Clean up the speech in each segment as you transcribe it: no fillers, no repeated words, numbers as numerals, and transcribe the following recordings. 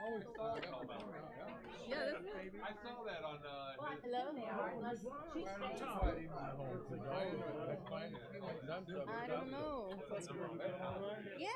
Yeah, that's it. I saw that on Hello? I don't know. Yeah.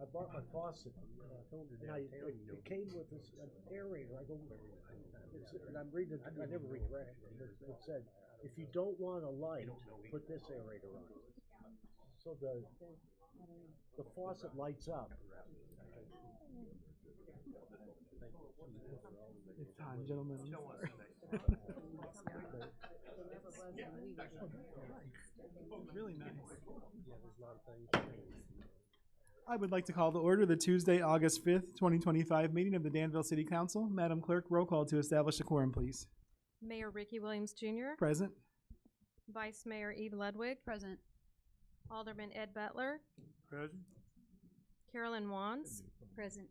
I bought my faucet, and it came with this an aerator. I go, and I'm reading. I never read directions. It said, if you don't want a light, put this aerator on. So the faucet lights up. It's time, gentlemen. I'm sorry. It's really nice. Yeah, there's a lot of things. I would like to call to order the Tuesday, August 5th, 2025 meeting of the Danville City Council. Madam Clerk, roll call to establish a quorum, please. Mayor Ricky Williams Jr., Present. Vice Mayor Eve Ludwig, Present. Alderman Ed Butler, Present. Carolyn Wands, Present.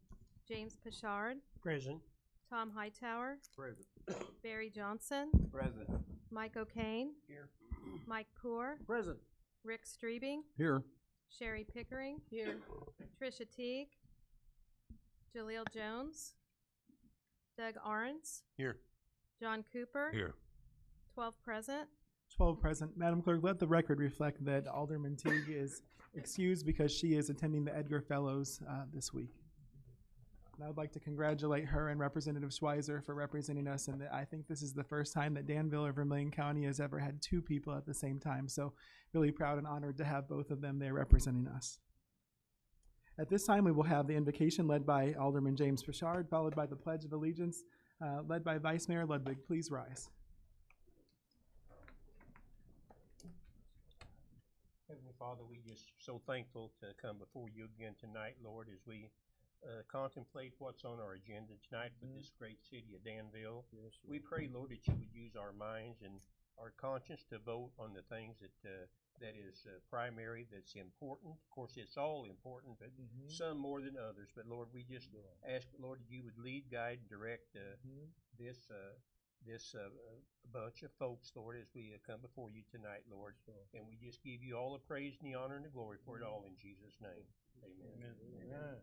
James Pichard, Present. Tom Hightower, Present. Barry Johnson, Present. Mike O'Kane, Here. Mike Poor, Present. Rick Streebing, Here. Sherry Pickering, Here. Trisha Teague, Jaleel Jones, Doug Arens, Here. John Cooper, Here. 12 present. 12 present. Madam Clerk, let the record reflect that Alderman Teague is excused because she is attending the Edgar Fellows this week. And I would like to congratulate her and Representative Schweizer for representing us, and I think this is the first time that Danville or Vermilion County has ever had two people at the same time. So really proud and honored to have both of them there representing us. At this time, we will have the invocation led by Alderman James Pichard, followed by the Pledge of Allegiance, led by Vice Mayor Ludwig. Please rise. Heavenly Father, we just so thankful to come before you again tonight, Lord, as we contemplate what's on our agenda tonight for this great city of Danville. Yes, We pray, Lord, that you would use our minds and our conscience to vote on the things that is primary, that's important. Of course, it's all important, but some more than others. But Lord, we just ask, Lord, that you would lead, guide, and direct this bunch of folks, Lord, as we come before you tonight, Lord. And we just give you all the praise and the honor and the glory for it all in Jesus' name. Amen. Amen.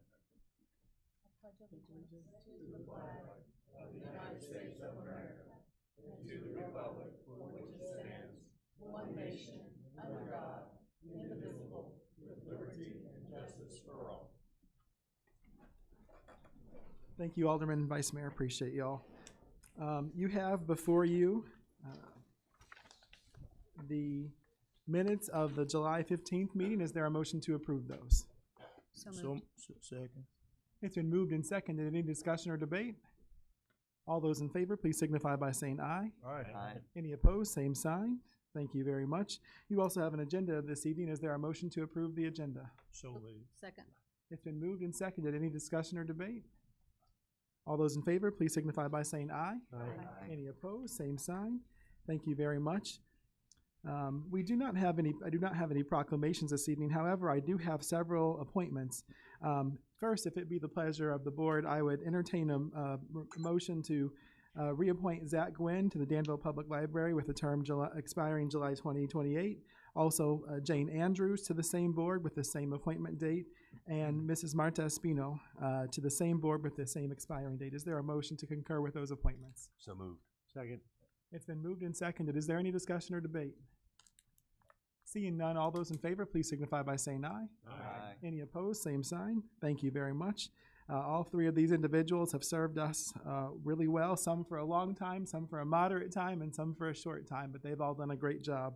Thank you, Alderman and Vice Mayor. Appreciate y'all. You have before you the minutes of the July 15th meeting. Is there a motion to approve those? So moved. Second. It's been moved and seconded. Any discussion or debate? All those in favor, please signify by saying aye. Aye. Any opposed, same sign. Thank you very much. You also have an agenda this evening. Is there a motion to approve the agenda? So moved. Second. It's been moved and seconded. Any discussion or debate? All those in favor, please signify by saying aye. Aye. Any opposed, same sign. Thank you very much. I do not have any proclamations this evening. However, I do have several appointments. First, if it be the pleasure of the board, I would entertain a motion to reappoint Zach Gwynn to the Danville Public Library with a term expiring July 2028. Also, Jane Andrews to the same board with the same appointment date, and Mrs. Marta Espino to the same board with the same expiring date. Is there a motion to concur with those appointments? So moved. Second. It's been moved and seconded. Is there any discussion or debate? Seeing none, all those in favor, please signify by saying aye. Aye. Any opposed, same sign. Thank you very much. All three of these individuals have served us really well, some for a long time, some for a moderate time, and some for a short time, but they've all done a great job.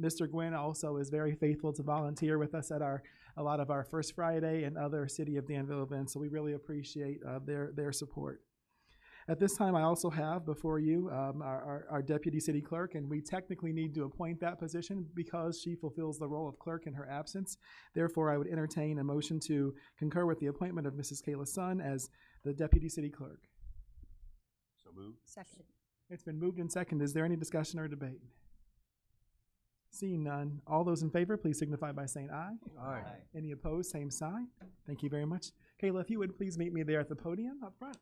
Mr. Gwynn also is very faithful to volunteer with us at a lot of our First Friday and other City of Danville events, so we really appreciate their support. At this time, I also have before you our Deputy City Clerk, and we technically need to appoint that position because she fulfills the role of clerk in her absence. Therefore, I would entertain a motion to concur with the appointment of Mrs. Kayla Sun as the Deputy City Clerk. So moved. Second. It's been moved and seconded. Is there any discussion or debate? Seeing none, all those in favor, please signify by saying aye. Aye. Any opposed, same sign. Thank you very much. Kayla, if you would please meet me there at the podium up front.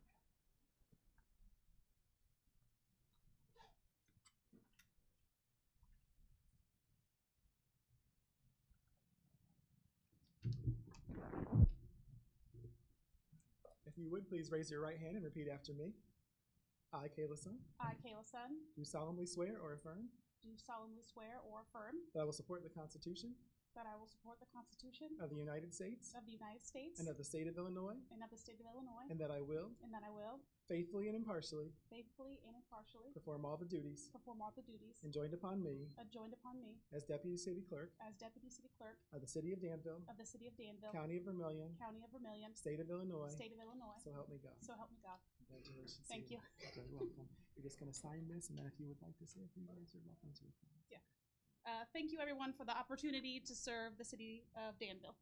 If you would, please raise your right hand and repeat after me. I, Kayla Sun, I, Kayla Sun, do solemnly swear or affirm do solemnly swear or affirm that I will support the Constitution that I will support the Constitution of the United States of the United States and of the state of Illinois, and of the state of Illinois, and that I will faithfully and impartially perform all the duties enjoined upon me as Deputy City Clerk of the City of Danville, County of Vermilion, State of Illinois, so help me God. Congratulations. Thank you. You're very welcome. You're just going to sign this, and then if you would like to say a few words, you're welcome to. Thank you, everyone, for the opportunity to serve the city of Danville.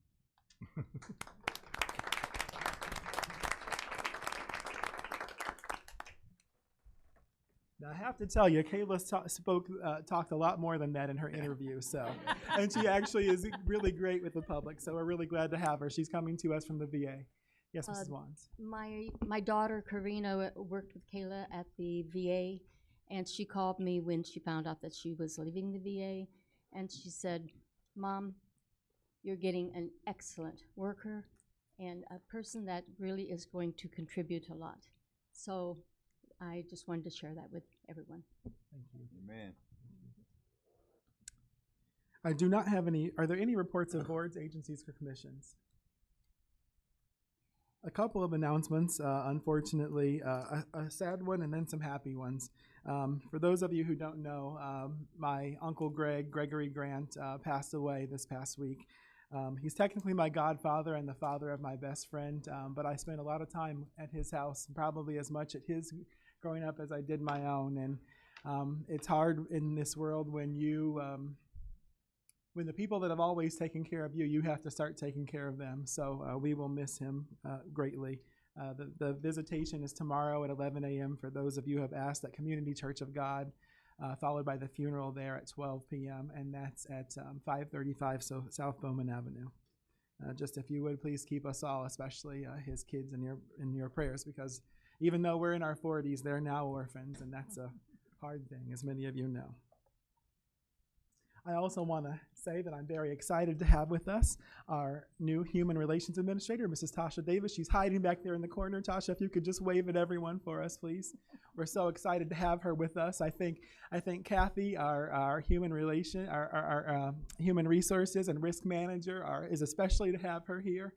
Now, I have to tell you, Kayla talked a lot more than that in her interview, and she actually is really great with the public, so we're really glad to have her. She's coming to us from the VA. Yes, Mrs. Wands. My daughter, Karina, worked with Kayla at the VA, and she called me when she found out that she was leaving the VA, and she said, Mom, you're getting an excellent worker and a person that really is going to contribute a lot. So I just wanted to share that with everyone. Thank you. Amen. I do not have any. Are there any reports of boards, agencies, or commissions? A couple of announcements, unfortunately, a sad one and then some happy ones. For those of you who don't know, my uncle Gregory Grant, passed away this past week. He's technically my godfather and the father of my best friend, but I spent a lot of time at his house, probably as much at his growing up as I did my own. And it's hard in this world when when the people that have always taken care of you, you have to start taking care of them. So we will miss him greatly. The visitation is tomorrow at 11 a.m. for those of you who have asked at Community Church of God, followed by the funeral there at 12 p.m., and that's at 535 South Bowman Avenue. Just if you would please keep us all, especially his kids, in your prayers, because even though we're in our 40s, they're now orphans, and that's a hard thing, as many of you know. I also want to say that I'm very excited to have with us our new Human Relations Administrator, Mrs. Tasha Davis. She's hiding back there in the corner. Tasha, if you could just wave at everyone for us, please. We're so excited to have her with us. I think Kathy, our human resources and risk manager, is especially to have her here.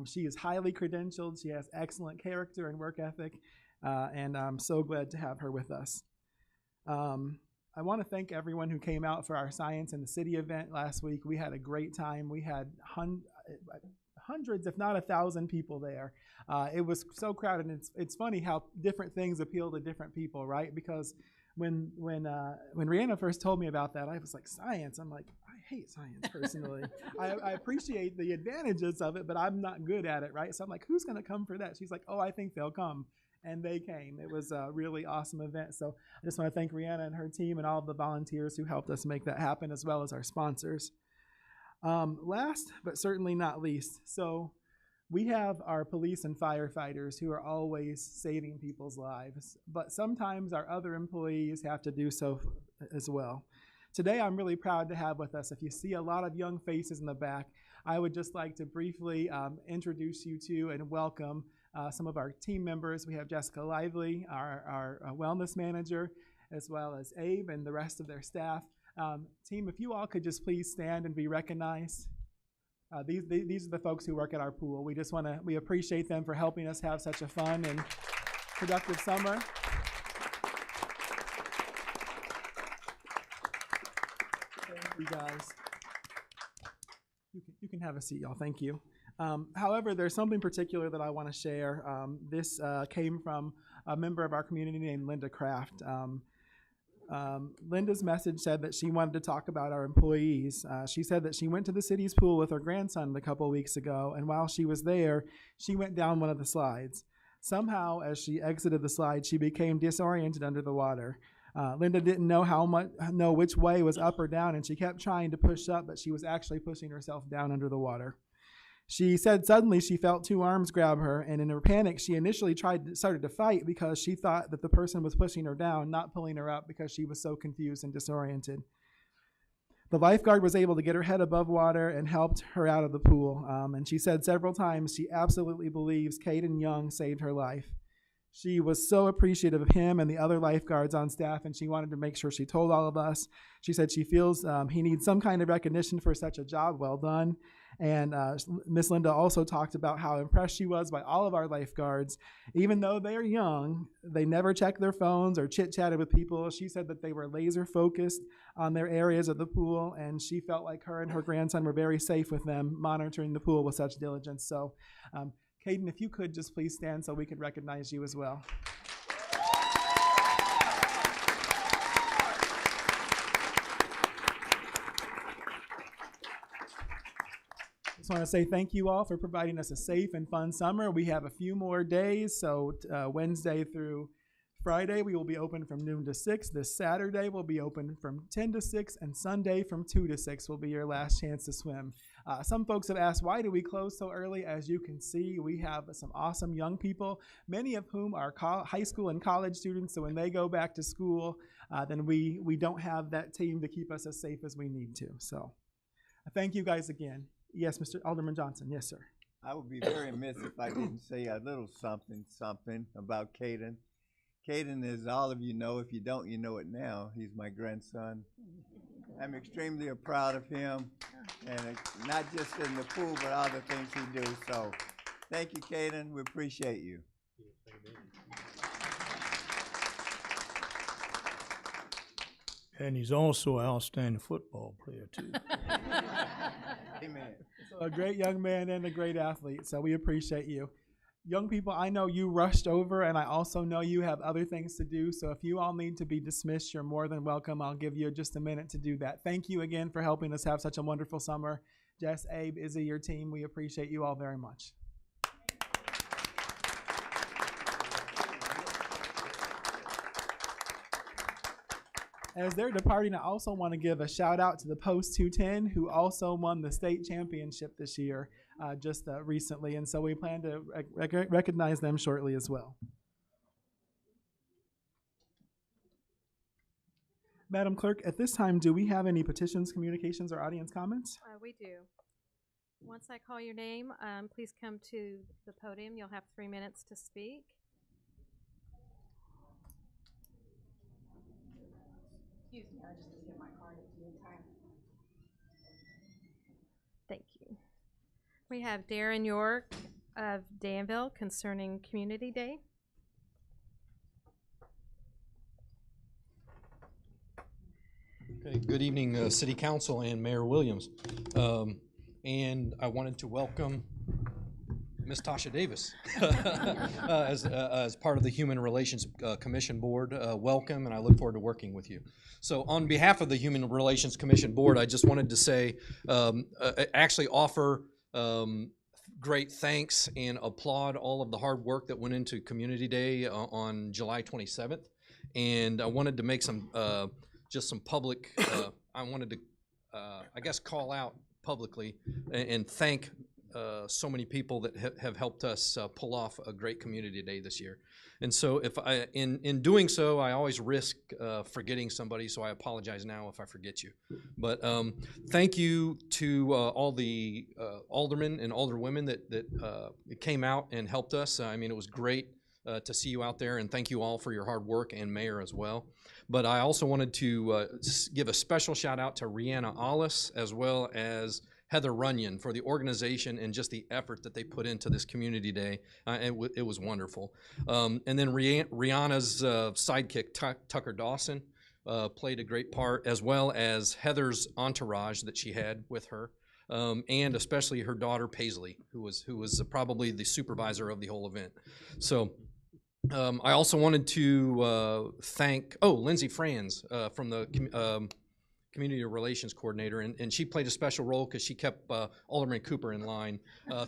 She is highly credentialed. She has excellent character and work ethic, and I'm so glad to have her with us. I want to thank everyone who came out for our Science in the City event last week. We had a great time. We had hundreds, if not 1,000 people there. It was so crowded. And it's funny how different things appeal to different people, right? Because when Rihanna first told me about that, I was like, science? I'm like, I hate science personally. I appreciate the advantages of it, but I'm not good at it, right? So I'm like, who's going to come for that? She's like, oh, I think they'll come. And they came. It was a really awesome event. So I just want to thank Rihanna and her team and all of the volunteers who helped us make that happen, as well as our sponsors. Last, but certainly not least, so we have our police and firefighters who are always saving people's lives, but sometimes our other employees have to do so as well. Today, I'm really proud to have with us, if you see a lot of young faces in the back, I would just like to briefly introduce you to and welcome some of our team members. We have Jessica Lively, our wellness manager, as well as Abe and the rest of their staff. Team, if you all could just please stand and be recognized. These are the folks who work at our pool. We appreciate them for helping us have such a fun and productive summer. Thank you, guys. You can have a seat, y'all. Thank you. However, there's something particular that I want to share. This came from a member of our community named Linda Kraft. Linda's message said that she wanted to talk about our employees. She said that she went to the city's pool with her grandson a couple of weeks ago, and while she was there, she went down one of the slides. Somehow, as she exited the slide, she became disoriented under the water. Linda didn't know which way was up or down, and she kept trying to push up, but she was actually pushing herself down under the water. She said suddenly she felt two arms grab her, and in her panic, she initially started to fight because she thought that the person was pushing her down, not pulling her up, because she was so confused and disoriented. The lifeguard was able to get her head above water and helped her out of the pool. And she said several times she absolutely believes Caden Young saved her life. She was so appreciative of him and the other lifeguards on staff, and she wanted to make sure she told all of us. She said she feels he needs some kind of recognition for such a job well done. And Miss Linda also talked about how impressed she was by all of our lifeguards. Even though they are young, they never check their phones or chit-chatted with people. She said that they were laser focused on their areas of the pool, and she felt like her and her grandson were very safe with them, monitoring the pool with such diligence. So, Caden, if you could just please stand so we could recognize you as well. Just want to say thank you all for providing us a safe and fun summer. We have a few more days, so Wednesday through Friday we will be open from noon to 6. This Saturday we'll be open from 10 to 6, and Sunday from 2 to 6 will be your last chance to swim. Some folks have asked, why do we close so early? As you can see, we have some awesome young people, many of whom are high school and college students, so when they go back to school, then we don't have that team to keep us as safe as we need to. So thank you guys again. Yes, Mr. Alderman Johnson. Yes, sir. I would be very remiss if I didn't say a little something about Caden. Caden, as all of you know, if you don't, you know it now. He's my grandson. I'm extremely proud of him, and not just in the pool, but all the things he do. So thank you, Caden. We appreciate you. And he's also an outstanding football player, too. Amen. So a great young man and a great athlete, so we appreciate you. Young people, I know you rushed over, and I also know you have other things to do, so if you all need to be dismissed, you're more than welcome. I'll give you just a minute to do that. Thank you again for helping us have such a wonderful summer. Jess, Abe, Izzy, your team, we appreciate you all very much. As they're departing, I also want to give a shout out to the Post 210, who also won the state championship this year, just recently, and so we plan to recognize them shortly as well. Madam Clerk, at this time, do we have any petitions, communications, or audience comments? We do. Once I call your name, please come to the podium. You'll have 3 minutes to speak. Excuse me, I just need to get my card at the end time. Thank you. We have Darren York of Danville concerning Community Day. Okay, good evening, City Council and Mayor Williams. And I wanted to welcome Ms. Tasha Davis as part of the Human Relations Commission Board. Welcome, and I look forward to working with you. So on behalf of the Human Relations Commission Board, I just wanted to say, actually offer great thanks and applaud all of the hard work that went into Community Day on July 27th. And I wanted to make some, just some public, I wanted to, I guess, call out publicly and thank so many people that have helped us pull off a great Community Day this year. And so if I, in doing so, I always risk forgetting somebody, so I apologize now if I forget you. But thank you to all the aldermen and alderwomen that came out and helped us. I mean, it was great to see you out there, and thank you all for your hard work, and Mayor as well. But I also wanted to give a special shout out to Rihanna Ollis as well as Heather Runyon for the organization and just the effort that they put into this Community Day. It was wonderful. And then Rihanna's sidekick, Tucker Dawson, played a great part, as well as Heather's entourage that she had with her, and especially her daughter Paisley, who was probably the supervisor of the whole event. So I also wanted to thank, Lindsay Franz from the Community Relations Coordinator, and she played a special role because she kept Alderman Cooper in line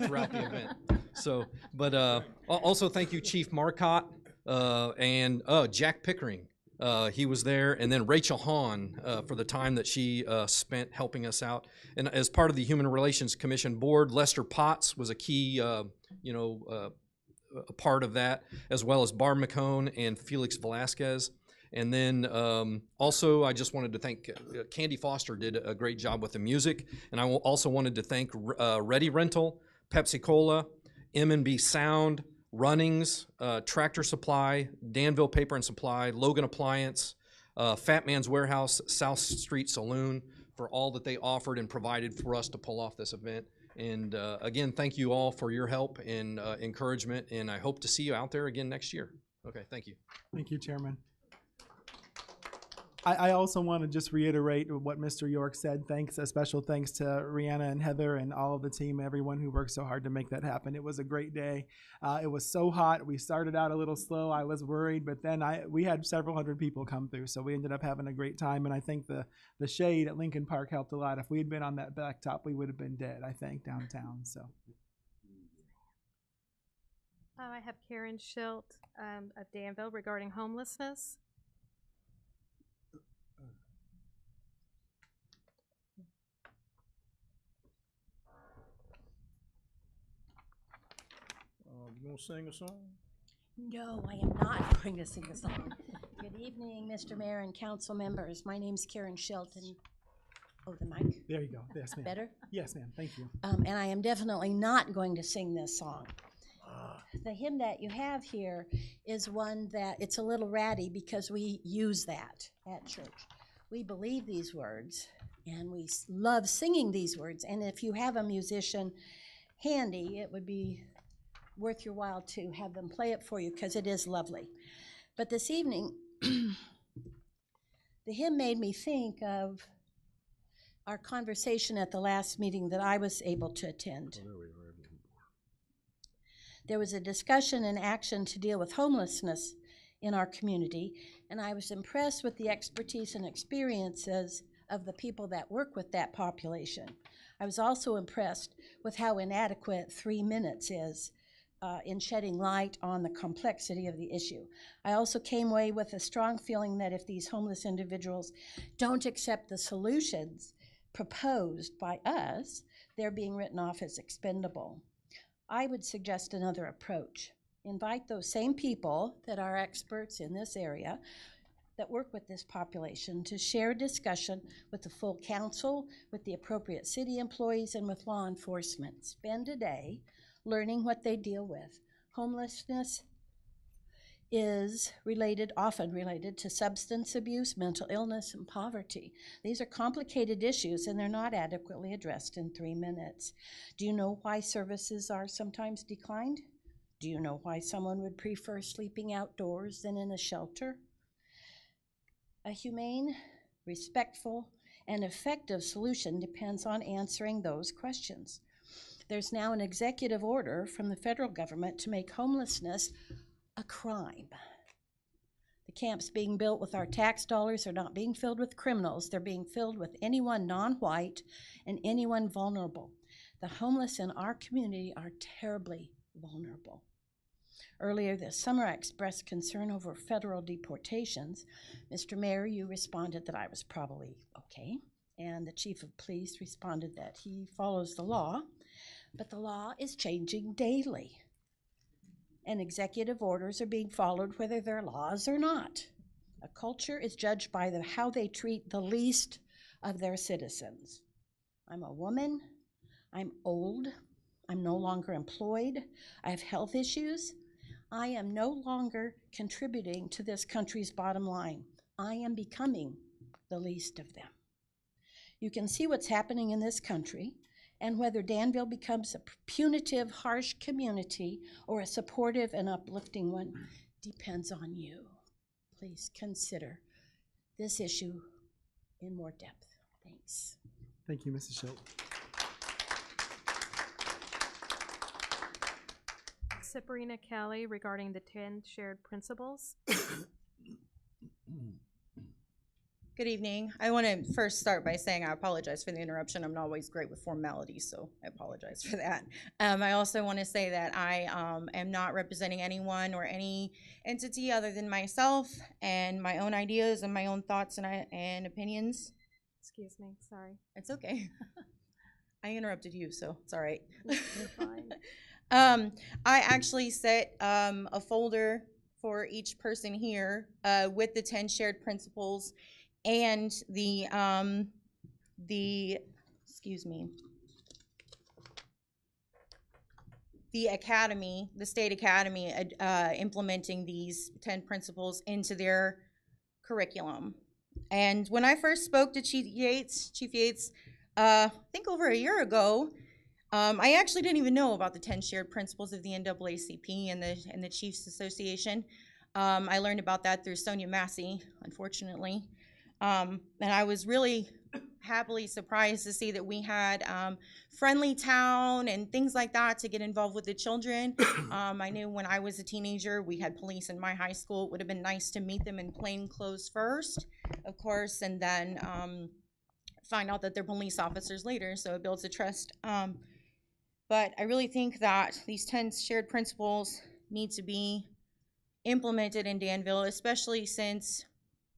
throughout the event. So, but also thank you, Chief Marcotte and Jack Pickering. He was there, and then Rachel Hahn for the time that she spent helping us out. And as part of the Human Relations Commission Board, Lester Potts was a key, a part of that, as well as Barb McCone and Felix Velasquez. And then also, I just wanted to thank Candy Foster did a great job with the music. And I also wanted to thank Ready Rental, Pepsi Cola, M&B Sound, Runnings, Tractor Supply, Danville Paper and Supply, Logan Appliance, Fat Man's Warehouse, South Street Saloon for all that they offered and provided for us to pull off this event. And again, thank you all for your help and encouragement, and I hope to see you out there again next year. Okay, thank you. Thank you, Chairman. I also want to just reiterate what Mr. York said. Thanks, a special thanks to Rihanna and Heather and all of the team, everyone who worked so hard to make that happen. It was a great day. It was so hot. We started out a little slow. I was worried, but then we had several hundred people come through, so we ended up having a great time. And I think the shade at Lincoln Park helped a lot. If we had been on that blacktop, we would have been dead, I think, downtown. So. I have Karen Schilt of Danville regarding homelessness. You gonna sing a song? No, I am not going to sing a song. Good evening, Mr. Mayor and council members. My name's Karen Shelton. Oh, the mic? There you go. Yes, ma'am. Better? Yes, ma'am. Thank you. And I am definitely not going to sing this song. The hymn that you have here is one that it's a little ratty because we use that at church. We believe these words and we love singing these words. And if you have a musician handy, it would be worth your while to have them play it for you because it is lovely. But this evening, the hymn made me think of our conversation at the last meeting that I was able to attend. There was a discussion and action to deal with homelessness in our community, and I was impressed with the expertise and experiences of the people that work with that population. I was also impressed with how inadequate 3 minutes is in shedding light on the complexity of the issue. I also came away with a strong feeling that if these homeless individuals don't accept the solutions proposed by us, they're being written off as expendable. I would suggest another approach. Invite those same people that are experts in this area that work with this population to share a discussion with the full council, with the appropriate city employees, and with law enforcement. Spend a day learning what they deal with. Homelessness is often related to substance abuse, mental illness, and poverty. These are complicated issues and they're not adequately addressed in 3 minutes. Do you know why services are sometimes declined? Do you know why someone would prefer sleeping outdoors than in a shelter? A humane, respectful, and effective solution depends on answering those questions. There's now an executive order from the federal government to make homelessness a crime. The camps being built with our tax dollars are not being filled with criminals. They're being filled with anyone non-white and anyone vulnerable. The homeless in our community are terribly vulnerable. Earlier this summer, I expressed concern over federal deportations. Mr. Mayor, you responded that I was probably okay, and the chief of police responded that he follows the law, but the law is changing daily, and executive orders are being followed whether they're laws or not. A culture is judged by how they treat the least of their citizens. I'm a woman, I'm old, I'm no longer employed, I have health issues. I am no longer contributing to this country's bottom line. I am becoming the least of them. You can see what's happening in this country, and whether Danville becomes a punitive, harsh community or a supportive and uplifting one depends on you. Please consider this issue in more depth. Thanks. Thank you, Mrs. Schilt. Sabrina Kelly regarding the 10 shared principles. Good evening. I want to first start by saying I apologize for the interruption. I'm not always great with formalities, so I apologize for that. I also want to say that I am not representing anyone or any entity other than myself and my own ideas and my own thoughts and opinions. Excuse me, sorry. It's okay. I interrupted you, so it's all right. You're fine. I actually set a folder for each person here with the 10 shared principles and the the academy, the state academy, implementing these 10 principles into their curriculum. And when I first spoke to Chief Yates, I think over a year ago, I actually didn't even know about the 10 shared principles of the NAACP and the Chiefs Association. I learned about that through Sonia Massey, unfortunately. And I was really happily surprised to see that we had Friendly Town and things like that to get involved with the children. I knew when I was a teenager, we had police in my high school. It would have been nice to meet them in plain clothes first, of course, and then find out that they're police officers later, so it builds a trust. But I really think that these 10 shared principles need to be implemented in Danville, especially since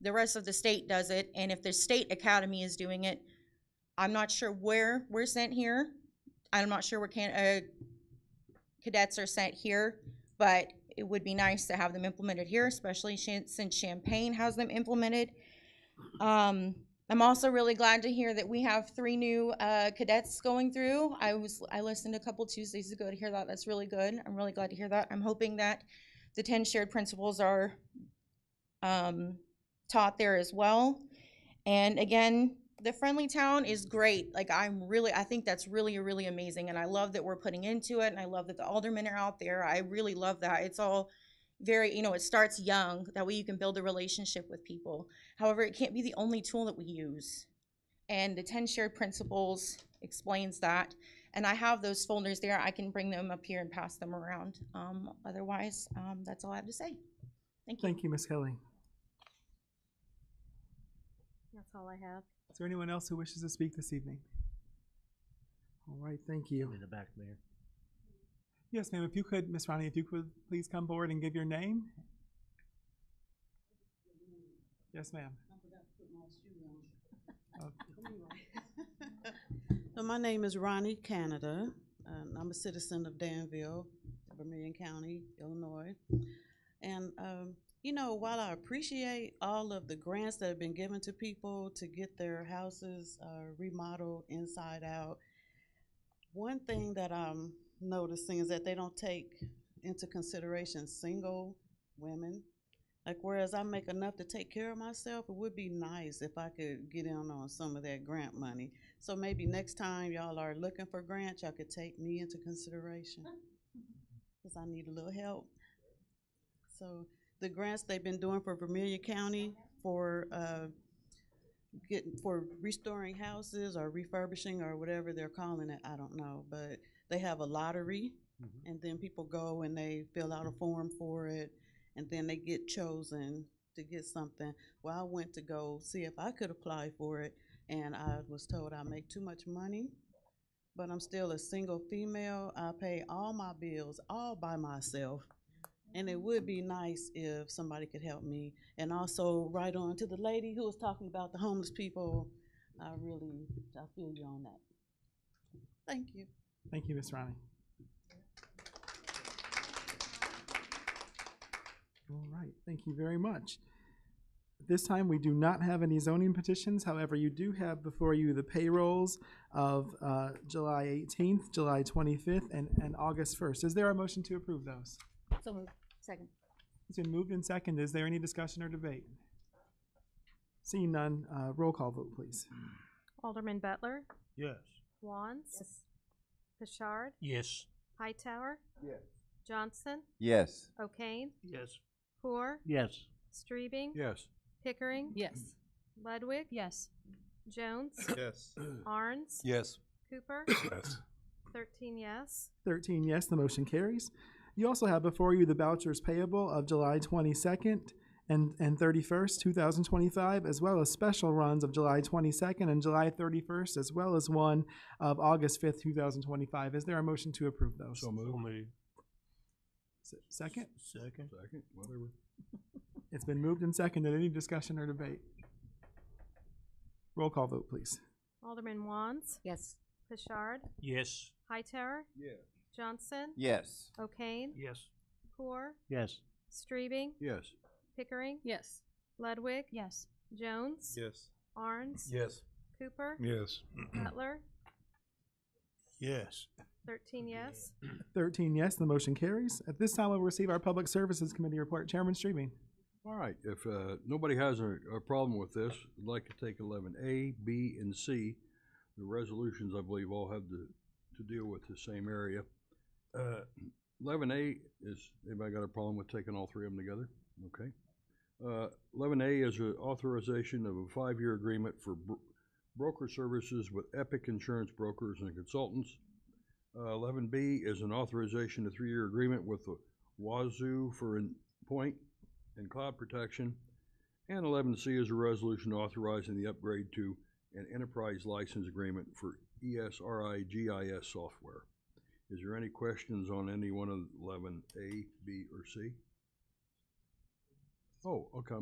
the rest of the state does it, and if the state academy is doing it, I'm not sure where we're sent here. I'm not sure where cadets are sent here, but it would be nice to have them implemented here, especially since Champaign has them implemented. I'm also really glad to hear that we have 3 new cadets going through. I listened a couple Tuesdays ago to hear that. That's really good. I'm really glad to hear that. I'm hoping that the 10 shared principles are taught there as well. And again, the Friendly Town is great. Like I think that's really, really amazing. And I love that we're putting into it. And I love that the aldermen are out there. I really love that. It's all very, it starts young. That way you can build a relationship with people. However, it can't be the only tool that we use. And the 10 shared principles explains that. And I have those folders there. I can bring them up here and pass them around. Otherwise, that's all I have to say. Thank you. Thank you, Ms. Kelly. That's all I have. Is there anyone else who wishes to speak this evening? All right, thank you. In the back, Mayor. Yes, ma'am. If you could, Ms. Ronnie, if you could please come forward and give your name. Yes, ma'am. So my name is Ronnie Canada. I'm a citizen of Danville, Vermilion County, Illinois. And while I appreciate all of the grants that have been given to people to get their houses remodeled inside out, one thing that I'm noticing is that they don't take into consideration single women. Like, whereas I make enough to take care of myself, it would be nice if I could get in on some of that grant money. So maybe next time y'all are looking for grants, y'all could take me into consideration, because I need a little help. So the grants they've been doing for Vermilion County for restoring houses or refurbishing or whatever they're calling it, I don't know, but they have a lottery, and then people go and they fill out a form for it, and then they get chosen to get something. Well, I went to go see if I could apply for it, and I was told I make too much money, but I'm still a single female. I pay all my bills all by myself, and it would be nice if somebody could help me. And also, right on to the lady who was talking about the homeless people, I feel you on that. Thank you. Thank you, Ms. Ronnie. All right, thank you very much. This time we do not have any zoning petitions. However, you do have before you the payrolls of July 18th, July 25th, and August 1st. Is there a motion to approve those? So moved. Second. It's been moved and seconded. Is there any discussion or debate? Seeing none, roll call vote, please. Alderman Butler, Yes. Wands, Pashard, Yes. Hightower, Yes. Johnson, Yes. O'Kane, Yes. Poor, Yes. Strebing, Yes. Pickering, Yes. Ludwig, Yes. Jones, Yes. Arns, Yes. Cooper, Yes. 13 yes. 13 yes, the motion carries. You also have before you the vouchers payable of July 22nd and 31st, 2025, as well as special runs of July 22nd and July 31st, as well as one of August 5th, 2025. Is there a motion to approve those? So moved. Second? Second, whatever. It's been moved and seconded. Any discussion or debate? Roll call vote, please. Alderman Wands, Yes. Pashard, Yes. Hightower, Yes. Johnson, Yes. O'Kane, Yes. Poor, Yes. Strebing, Yes. Pickering, Yes. Ludwig, Yes. Jones, Yes. Arns, Yes. Cooper, Yes. Butler, Yes. 13 yes. 13 yes, the motion carries. At this time, we'll receive our Public Services Committee report. Chairman Streaming. All right, if nobody has a problem with this, I'd like to take 11A, B, and C. The resolutions, I believe, all have to deal with the same area. 11A is, anybody got a problem with taking all three of them together? Okay. 11A is an authorization of a 5-year agreement for broker services with Epic Insurance Brokers and Consultants. 11B is an authorization of 3-year agreement with the Wazoo for endpoint and cloud protection. And 11C is a resolution authorizing the upgrade to an enterprise license agreement for ESRI GIS software. Is there any questions on any one of 11A, B, or C? Oh, okay.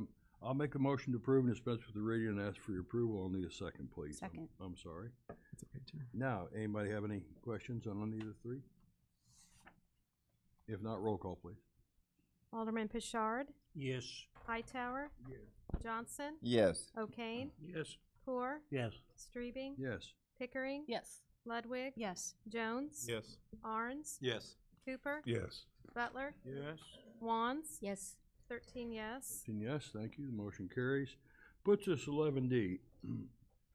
I'll make a motion to approve and dispense with the reading and ask for your approval. I'll need a second, please. Second. I'm sorry. It's okay, Chair. Now, anybody have any questions on any of the three? If not, roll call, please. Alderman Pishard, Yes. Hightower, Johnson, Yes. O'Kane, Yes. Poor, Yes. Streebing, Yes. Pickering, Yes. Ludwig, Yes. Jones, Yes. Arns, Yes. Cooper, Yes. Butler, Yes. Wands, Yes. 13 yes. 13 yes, thank you. The motion carries. Puts us 11D.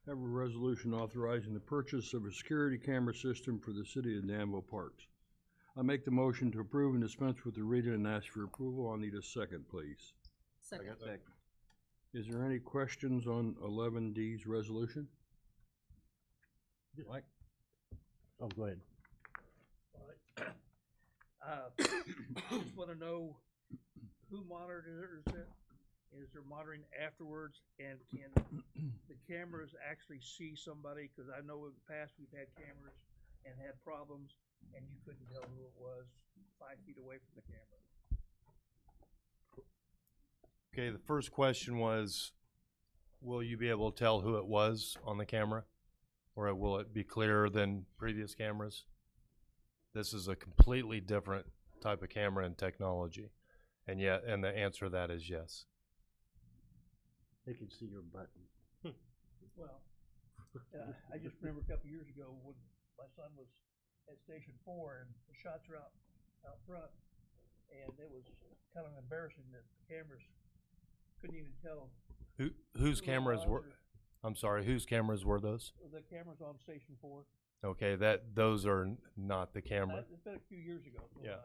Have a resolution authorizing the purchase of a security camera system for the city of Danville Parks. I make the motion to approve and dispense with the reading and ask for approval. I'll need a second, please. Second. Is there any questions on 11D's resolution? Mike? Oh, go ahead. Just want to know who monitors it? Is there monitoring afterwards? And can the cameras actually see somebody? Because I know in the past we've had cameras and had problems, and you couldn't tell who it was 5 feet away from the camera. Okay, the first question was, will you be able to tell who it was on the camera? Or will it be clearer than previous cameras? This is a completely different type of camera and technology. And the answer to that is yes. They can see your button. Well, I just remember a couple years ago when my son was at Station 4 and the shots were out front, and it was kind of embarrassing that the cameras couldn't even tell. Whose cameras were? I'm sorry. Whose cameras were those? The cameras on Station 4. Okay, those are not the camera. It's been a few years ago. So Yeah.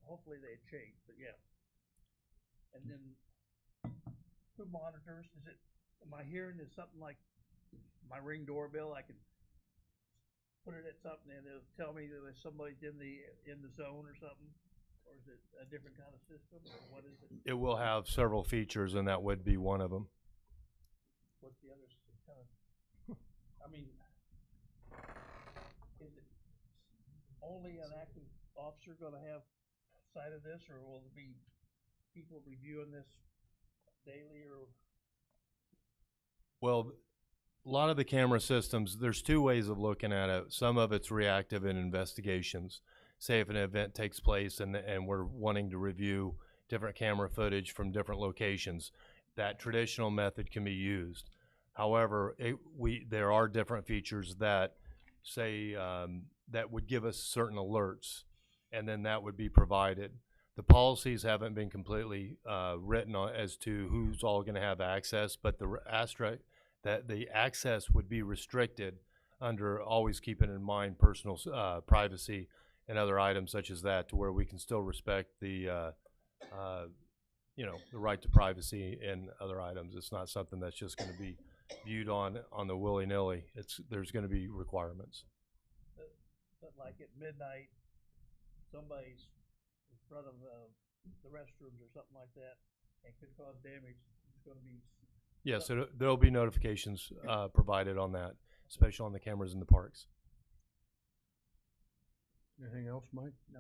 Hopefully they had changed, but yeah. And then who monitors? Am I hearing is something like my Ring doorbell? I can put it at something and it'll tell me that somebody's in the zone or something, or is it a different kind of system, or what is it? It will have several features, and that would be one of them. What's the other kind of? I mean, is it only an active officer going to have sight of this, or will there be people reviewing this daily, or? Well, a lot of the camera systems, there's two ways of looking at it. Some of it's reactive in investigations. Say if an event takes place and we're wanting to review different camera footage from different locations, that traditional method can be used. However, there are different features that say that would give us certain alerts, and then that would be provided. The policies haven't been completely written on as to who's all going to have access, but the access would be restricted under always keeping in mind personal privacy and other items such as that, to where we can still respect the the right to privacy and other items. It's not something that's just going to be viewed on the willy-nilly. There's going to be requirements. But like at midnight, somebody's in front of the restrooms or something like that and could cause damage. It's going to be. Yes, so there'll be notifications provided on that, especially on the cameras in the parks. Anything else, Mike? No.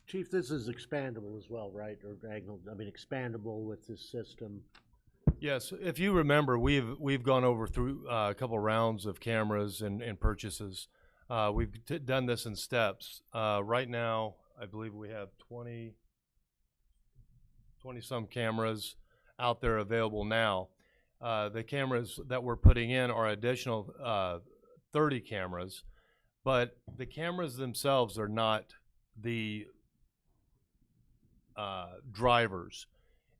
Chief, this is expandable as well, right? Or expandable with this system. Yes, if you remember, we've gone over through a couple rounds of cameras and purchases. We've done this in steps. Right now, I believe we have 20 some cameras out there available now. The cameras that we're putting in are additional 30 cameras. but the cameras themselves are not the drivers.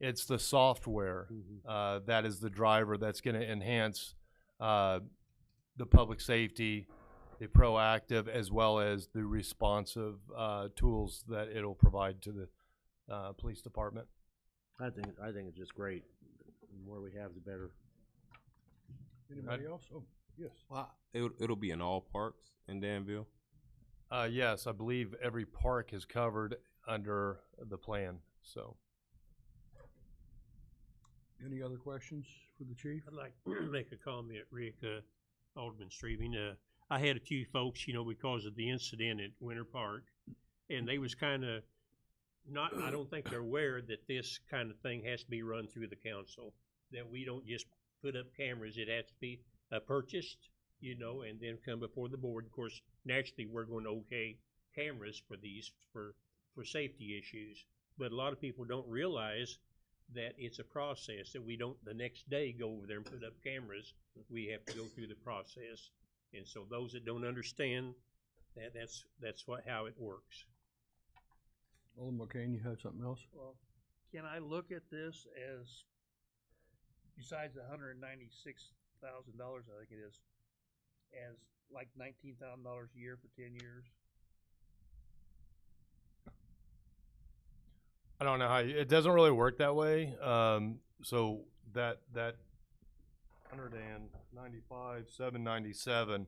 It's the software that is the driver that's going to enhance the public safety, the proactive, as well as the responsive tools that it'll provide to the police department. I think it's just great. The more we have, the better. Anybody else? Oh, yes. Well, it'll be in all parks in Danville. Yes, I believe every park is covered under the plan. So, any other questions for the chief? I'd like to make a comment, Rick, Alderman Streaming. I had a few folks, because of the incident at Winter Park, and they was kind of not, I don't think they're aware that this kind of thing has to be run through the council, that we don't just put up cameras. It has to be purchased, and then come before the board. Of course, naturally, we're going to okay cameras for these for safety issues. But a lot of people don't realize that it's a process, that we don't the next day go over there and put up cameras. We have to go through the process. And so those that don't understand that's how it works. Alderman McCain, you had something else? Well, can I look at this as, besides the $196,000, I think it is, as like $19,000 a year for 10 years? I don't know how it doesn't really work that way. So that 195, 797,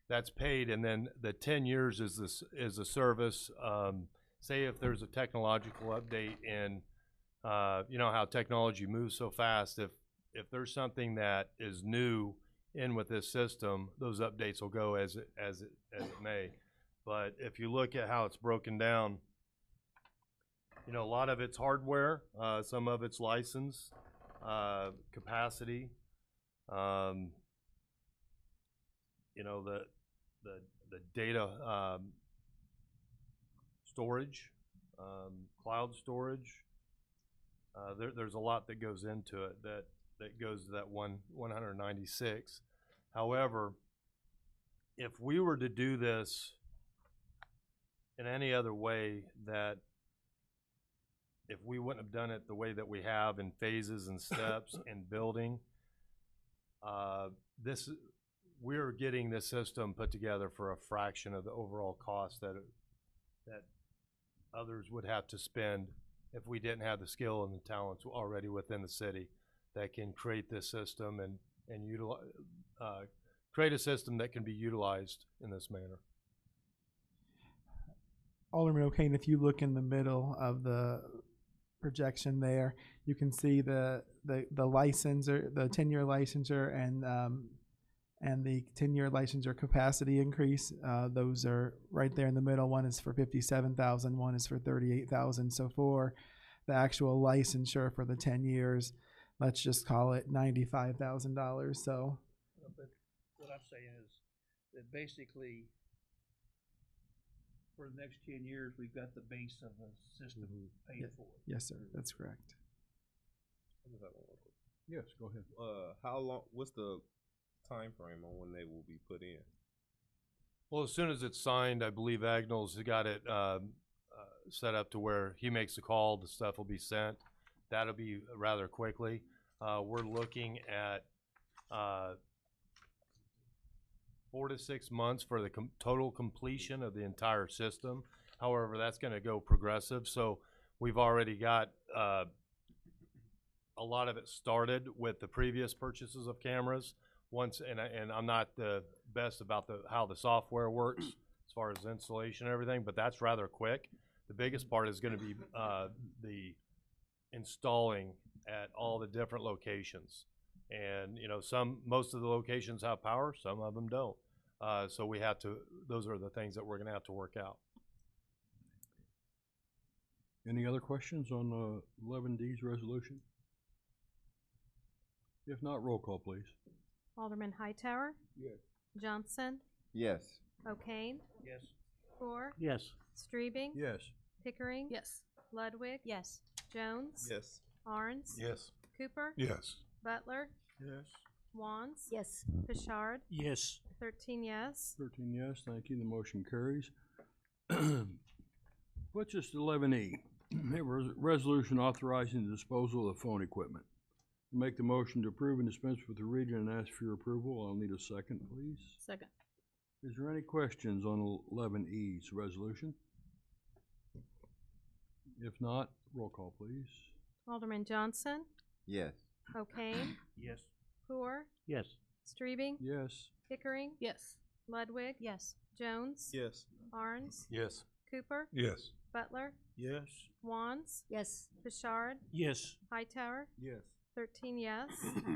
that's paid, and then the 10 years is a service. Say if there's a technological update, and you know how technology moves so fast. If there's something that is new in with this system, those updates will go as it may. But if you look at how it's broken down, a lot of it's hardware, some of it's license, capacity, the data storage, cloud storage. There's a lot that goes into it that goes to that 196. However, if we were to do this in any other way, that if we wouldn't have done it the way that we have in phases and steps and building, we're getting this system put together for a fraction of the overall cost that others would have to spend if we didn't have the skill and the talents already within the city that can create this system and utilize, create a system that can be utilized in this manner. Alderman O'Kane, if you look in the middle of the projection there, you can see the licensor, the 10-year licensure, and the 10-year licensure capacity increase. Those are right there in the middle. One is for $57,000, one is for $38,000. So for the actual licensure for the 10 years, let's just call it $95,000. So, but what I'm saying is that basically, for the next 10 years, we've got the base of the system paid for. Yes, sir. That's correct. Yes, go ahead. How long? What's the time frame on when they will be put in? Well, as soon as it's signed, I believe Agnell's got it set up to where he makes a call, the stuff will be sent. That'll be rather quickly. We're looking at 4 to 6 months for the total completion of the entire system. However, that's going to go progressive. So we've already got a lot of it started with the previous purchases of cameras. And I'm not the best about how the software works as far as installation and everything, but that's rather quick. The biggest part is going to be the installing at all the different locations. And most of the locations have power, some of them don't. So we have to. Those are the things that we're going to have to work out. Any other questions on 11D's resolution? If not, roll call, please. Alderman Hightower? Yes. Johnson? Yes. O'Kane? Yes. Core? Yes. Streebing? Yes. Pickering? Yes. Ludwig? Yes. Jones? Yes. Arns? Yes. Cooper? Yes. Butler? Yes. Wands? Yes. Pishard? Yes. 13 yes. 13 yes, thank you. The motion carries. Puts us to 11E. A resolution authorizing the disposal of phone equipment. Make the motion to approve and dispense with the reading and ask for your approval. I'll need a second, please. Second. Is there any questions on 11E's resolution? If not, roll call, please. Alderman Johnson, Yes. O'Kane, Yes. Poor, Yes. Streebing, Yes. Pickering, Yes. Ludwig, Yes. Jones, Yes. Arns, Yes. Cooper, Yes. Butler, Yes. Wands, Yes. Pashard, Yes. Hightower, Yes. 13 yes.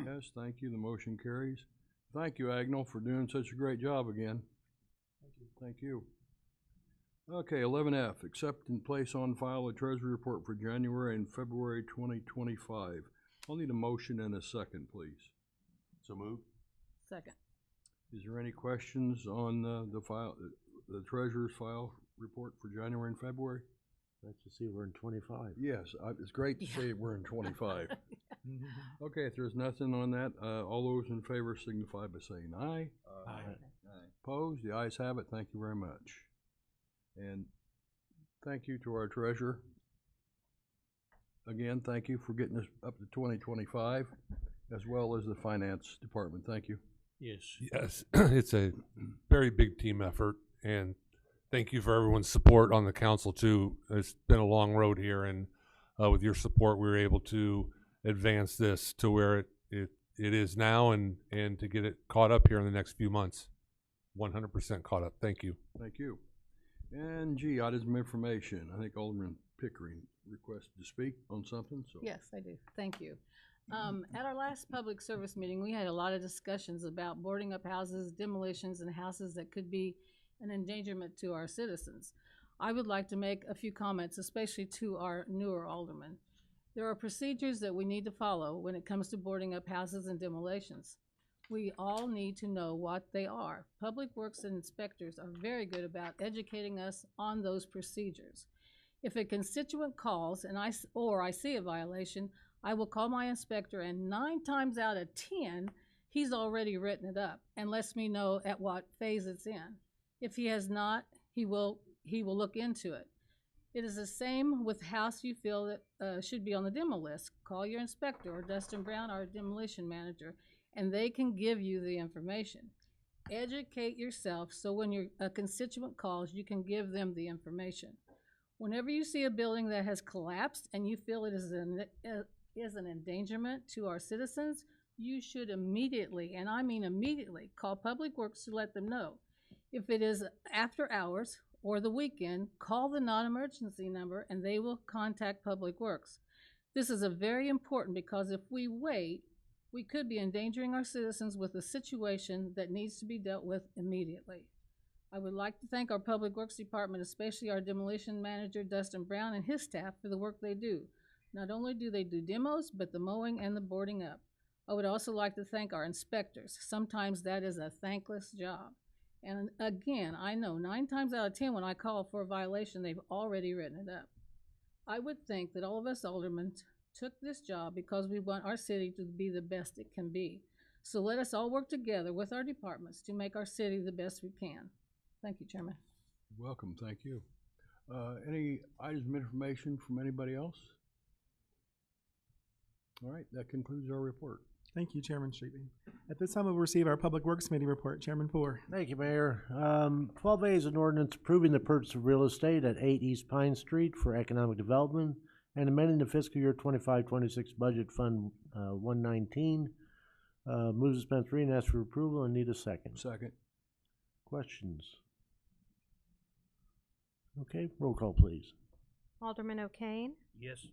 Yes, thank you. The motion carries. Thank you, Agnell, for doing such a great job again. Thank you. Okay, 11F, accept and place on file a treasury report for January and February 2025. I'll need a motion and a second, please. So moved. Second. Is there any questions on the file, the treasurer's file report for January and February? Nice to see we're in 25. Yes, it's great to see we're in 25. Okay, if there's nothing on that, all those in favor signify by saying aye. Aye. Opposed? The ayes have it. Thank you very much. And thank you to our treasurer. Again, thank you for getting us up to 2025, as well as the finance department. Thank you. Yes. Yes, it's a very big team effort, and thank you for everyone's support on the council too. It's been a long road here, and with your support, we were able to advance this to where it is now, and to get it caught up here in the next few months. 100% caught up. Thank you. Thank you. And G, items of information. I think Alderman Pickering requested to speak on something. So Yes, I do. Thank you. At our last public service meeting, we had a lot of discussions about boarding up houses, demolitions, and houses that could be an endangerment to our citizens. I would like to make a few comments, especially to our newer aldermen. There are procedures that we need to follow when it comes to boarding up houses and demolitions. We all need to know what they are. Public Works and inspectors are very good about educating us on those procedures. If a constituent calls and I see a violation, I will call my inspector, and 9 times out of 10, he's already written it up and lets me know at what phase it's in. If he has not, he will look into it. It is the same with house you feel that should be on the demo list. Call your inspector or Dustin Brown, our demolition manager, and they can give you the information. Educate yourself so when a constituent calls, you can give them the information. Whenever you see a building that has collapsed and you feel it is an endangerment to our citizens, you should immediately, and I mean immediately, call Public Works to let them know. If it is after hours or the weekend, call the non-emergency number and they will contact Public Works. This is very important because if we wait, we could be endangering our citizens with a situation that needs to be dealt with immediately. I would like to thank our Public Works Department, especially our demolition manager, Dustin Brown, and his staff for the work they do. Not only do they do demos, but the mowing and the boarding up. I would also like to thank our inspectors. Sometimes that is a thankless job. And again, I know 9 times out of 10 when I call for a violation, they've already written it up. I would think that all of us aldermen took this job because we want our city to be the best it can be. So let us all work together with our departments to make our city the best we can. Thank you, Chairman. welcome. Thank you. Any items of information from anybody else? All right, that concludes our report. Thank you, Chairman Streeting. At this time, we'll receive our Public Works Committee report. Chairman Poor. Thank you, Mayor. 12A is an ordinance approving the purchase of real estate at 8 East Pine Street for economic development and amending the fiscal year 25-26 budget fund 119. Move to suspend three and ask for approval and need a second. Second. Questions? Okay, roll call, please. Alderman O'Kane, Yes.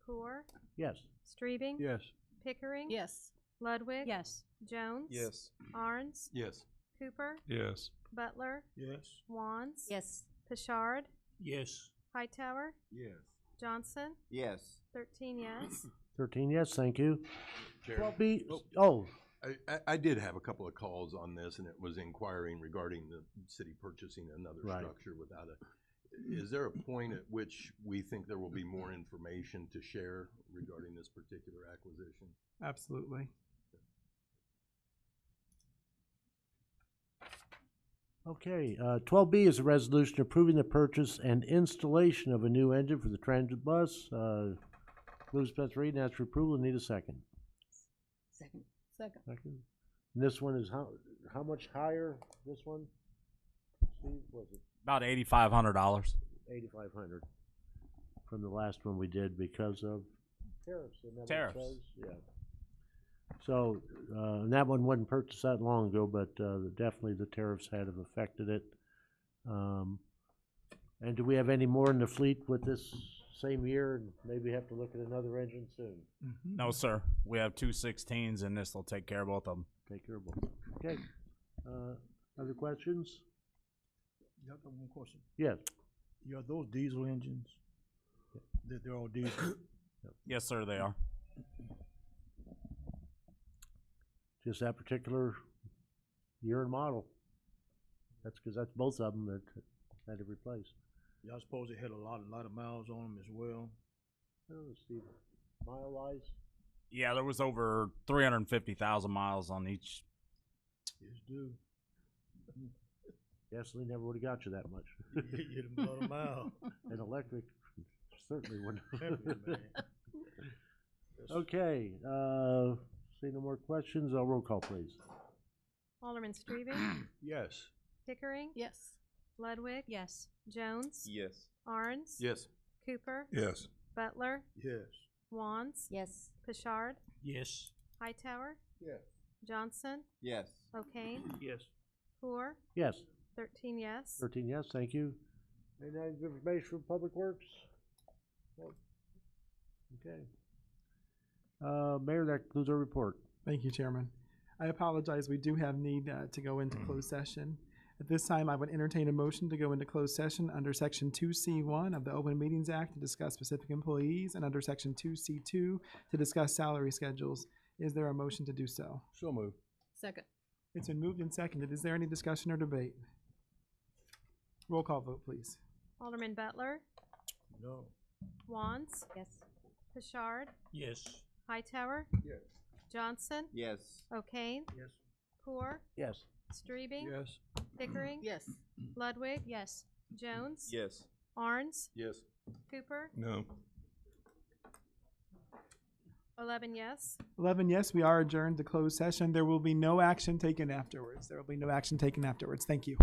Poor, Yes. Streebing, Yes. Pickering, Yes. Ludwig, Yes. Jones, Yes. Arns, Yes. Cooper, Yes. Butler, Yes. Wands, Yes. Pashard, Yes. Hightower, Yes. Johnson, Yes. 13 yes. 13 yes, thank you. Chairman. 12B, oh, I did have a couple of calls on this, and it was inquiring regarding the city purchasing another Right. structure without a, is there a point at which we think there will be more information to share regarding this particular acquisition? Okay, 12B is a resolution approving the purchase and installation of a new engine for the transit bus. Elizabeth reading, that's for approval. Need a second. Second. Second. And this one is how much higher? This one, Steve, was it About $8,500. 8,500 from the last one we did because of tariffs? Isn't that what it Tariffs. says? Yeah. So and that one wasn't purchased that long ago, but definitely the tariffs had have affected it. And do we have any more in the fleet with this same year, and maybe have to look at another engine soon? No, sir. We have two 16s, and this will take care of both of them. Take care of both. Okay. Other questions? I got one question. Yes. Yeah, those diesel engines, they're all diesel. Yes, sir, they are. Just that particular year and model. That's because that's both of them that had to replace. Yeah, I suppose they had a lot of miles on them as well. I don't know, Steve, mile-wise? Yeah, there was over 350,000 miles on each. Yes, do. Gasoline never would have got you that much. You'd have blown a mile. And electric certainly wouldn't. Champion, man. Okay, see no more questions, roll call, please. Alderman Streben? Yes. Pickering? Yes. Ludwig? Yes. Jones? Yes. Arns? Yes. Cooper? Yes. Butler? Yes. Wands? Yes. Pashard? Yes. Hightower? Yes. Johnson? Yes. O'Kane? Yes. Poor? Yes. 13 yes. 13 yes, thank you. Any other information from Public Works? No. Okay. Mayor, that concludes our report. Thank you, Chairman. I apologize. We do have need to go into closed session. At this time, I would entertain a motion to go into closed session under Section 2C1 of the Open Meetings Act to discuss specific employees and under Section 2C2 to discuss salary schedules. Is there a motion to do so? So moved. Second. It's been moved and seconded. Is there any discussion or debate? Roll call vote, please. Alderman Butler? No. Wands? Yes. Pashard? Yes. Hightower? Yes. Johnson? Yes. O'Kane? Yes. Poor? Yes. Streebing? Yes. Pickering? Yes. Ludwig? Yes. Jones? Yes. Arns? Yes. Cooper? No. 11 yes. 11 yes, we are adjourned to closed session. There will be no action taken afterwards. Thank you.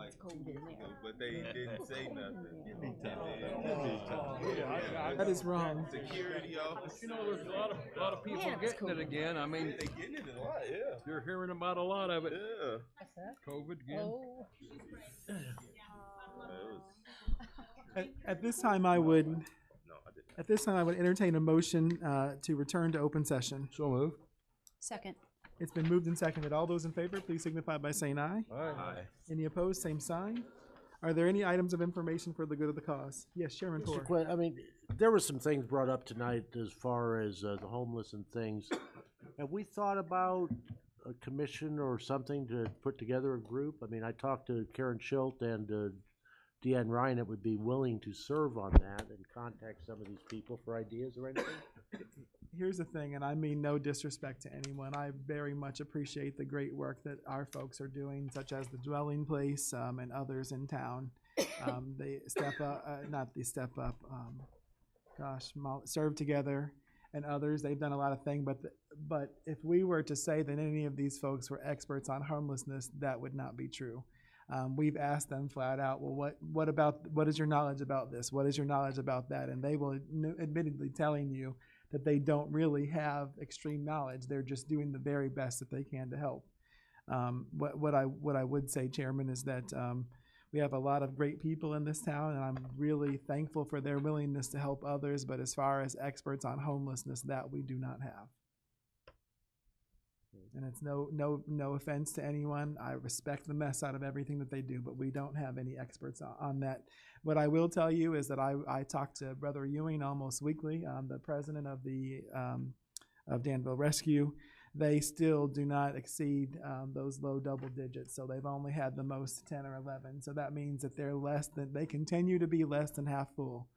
It's cold in there. But they didn't say nothing. That is wrong. Security officer. You know, there's a lot of people Man, it's getting it again. I mean, They getting it a lot, yeah. you're hearing about a lot of it. Yeah. COVID again. Oh. At this time, I would entertain a motion to return to open session. So move. Second. It's been moved and seconded. All those in favor, please signify by saying aye. Aye. Any opposed, same sign. Are there any items of information for the good of the cause? Yes, Chairman Mr. Tor. Quinn, I mean, there were some things brought up tonight as far as the homeless and things. Have we thought about a commission or something to put together a group? I mean, I talked to Karen Schilt and Deanne Ryan that would be willing to serve on that and contact some of these people for ideas or anything. Here's the thing, and I mean no disrespect to anyone. I very much appreciate the great work that our folks are doing, such as the Dwelling Place and others in town. They step up, Serve Together and others. They've done a lot of things, but if we were to say that any of these folks were experts on homelessness, that would not be true. We've asked them flat out, well, what is your knowledge about this? What is your knowledge about that? And they will admittedly telling you that they don't really have extreme knowledge. They're just doing the very best that they can to help. What I would say, Chairman, is that we have a lot of great people in this town, and I'm really thankful for their willingness to help others. But as far as experts on homelessness, that we do not have. And it's no offense to anyone. I respect the mess out of everything that they do, but we don't have any experts on that. What I will tell you is that I talk to Brother Ewing almost weekly, the president of the of Danville Rescue. They still do not exceed those low double digits, so they've only had the most 10 or 11. So that means that they continue to be less than half full.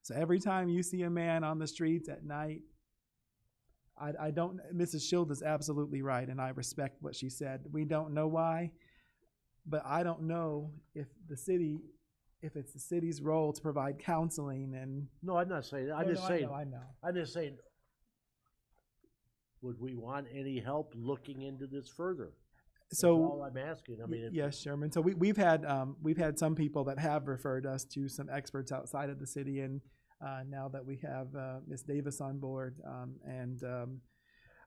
So every time you see a man on the streets at night, I don't, Mrs. Schild is absolutely right, and I respect what she said. We don't know why, but I don't know if it's the city's role to provide counseling and. No, I'm not saying that. I know. I'm just saying, would we want any help looking into this further? That's all I'm asking. I mean, yes, Sherman. So we've had some people that have referred us to some experts outside of the city, and now that we have Ms. Davis on board, and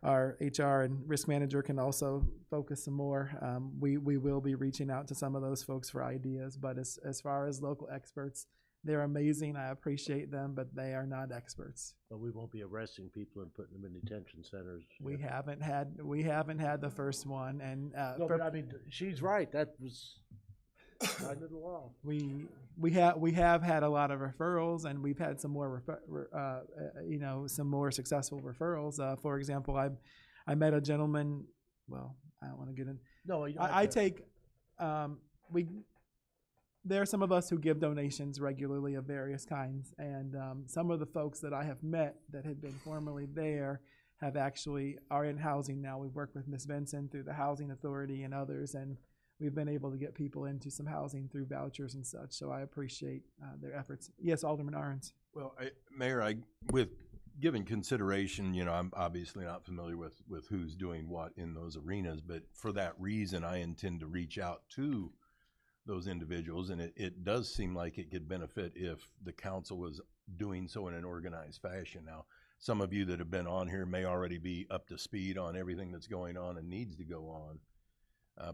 our HR and risk manager can also focus some more, we will be reaching out to some of those folks for ideas. But as far as local experts, they're amazing. I appreciate them, but they are not experts. But we won't be arresting people and putting them in detention centers. We haven't had the first one, and no, but I mean, she's right. That was under the law. We have had a lot of referrals, and we've had some more some more successful referrals. For example, I met a gentleman. Well, I don't want to get in. No, there are some of us who give donations regularly of various kinds, and some of the folks that I have met that had been formerly there are in housing now. We've worked with Ms. Benson through the Housing Authority and others, and we've been able to get people into some housing through vouchers and such. So I appreciate their efforts. Yes, Alderman Arns. Well, Mayor, with given consideration, I'm obviously not familiar with who's doing what in those arenas, but for that reason, I intend to reach out to those individuals, and it does seem like it could benefit if the council was doing so in an organized fashion. Now, some of you that have been on here may already be up to speed on everything that's going on and needs to go on.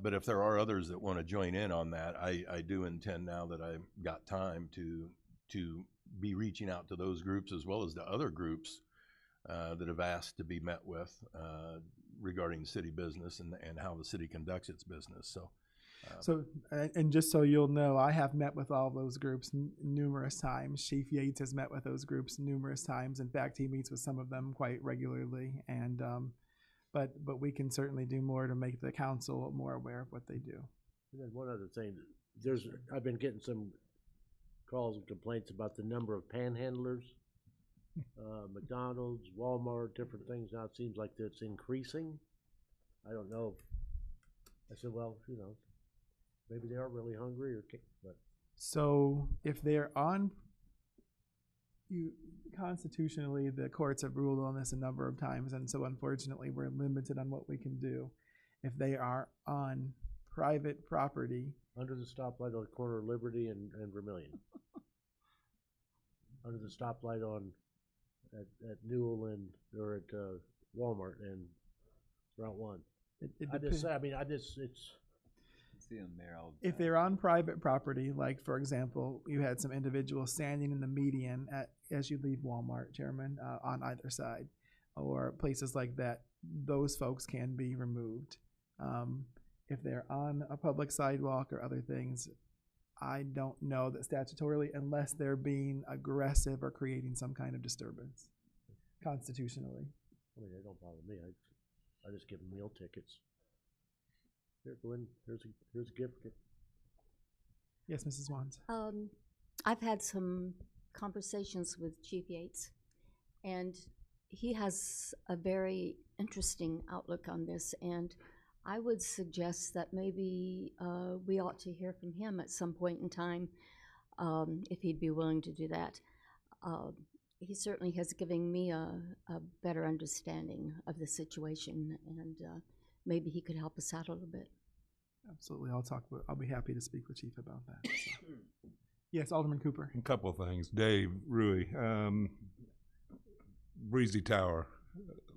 But if there are others that want to join in on that, I do intend, now that I've got time, to be reaching out to those groups as well as the other groups that have asked to be met with regarding city business and how the city conducts its business. So, and just so you'll know, I have met with all those groups numerous times. Chief Yates has met with those groups numerous times. In fact, he meets with some of them quite regularly. And but we can certainly do more to make the council more aware of what they do. And then one other thing, I've been getting some calls and complaints about the number of panhandlers, McDonald's, Walmart, different things. Now it seems like that's increasing. I don't know. I said, well, maybe they are really hungry, but. So if they're constitutionally, the courts have ruled on this a number of times, and so unfortunately we're limited on what we can do. If they are on private property. Under the stoplight on the corner of Liberty and Vermillion. Under the stoplight at Newell or at Walmart and Route 1. It's. See them there all the If they're on private property, like for example, you had some individuals standing in the median as you leave Walmart, Chairman, on either side, or places like that, those folks can be removed. If they're on a public sidewalk or other things, I don't know that statutorily, unless they're being aggressive or creating some kind of disturbance constitutionally. I mean, they don't bother me. I just give them meal tickets. Here, go in. Here's a gift. Yes, Mrs. Wands. I've had some conversations with Chief Yates, and he has a very interesting outlook on this, and I would suggest that maybe we ought to hear from him at some point in time, if he'd be willing to do that. He certainly has given me a better understanding of the situation, and maybe he could help us out a little bit. Absolutely. I'll be happy to speak with Chief about that. So. Yes, Alderman Cooper. A couple of things. Dave, Rui, Breezy Tower,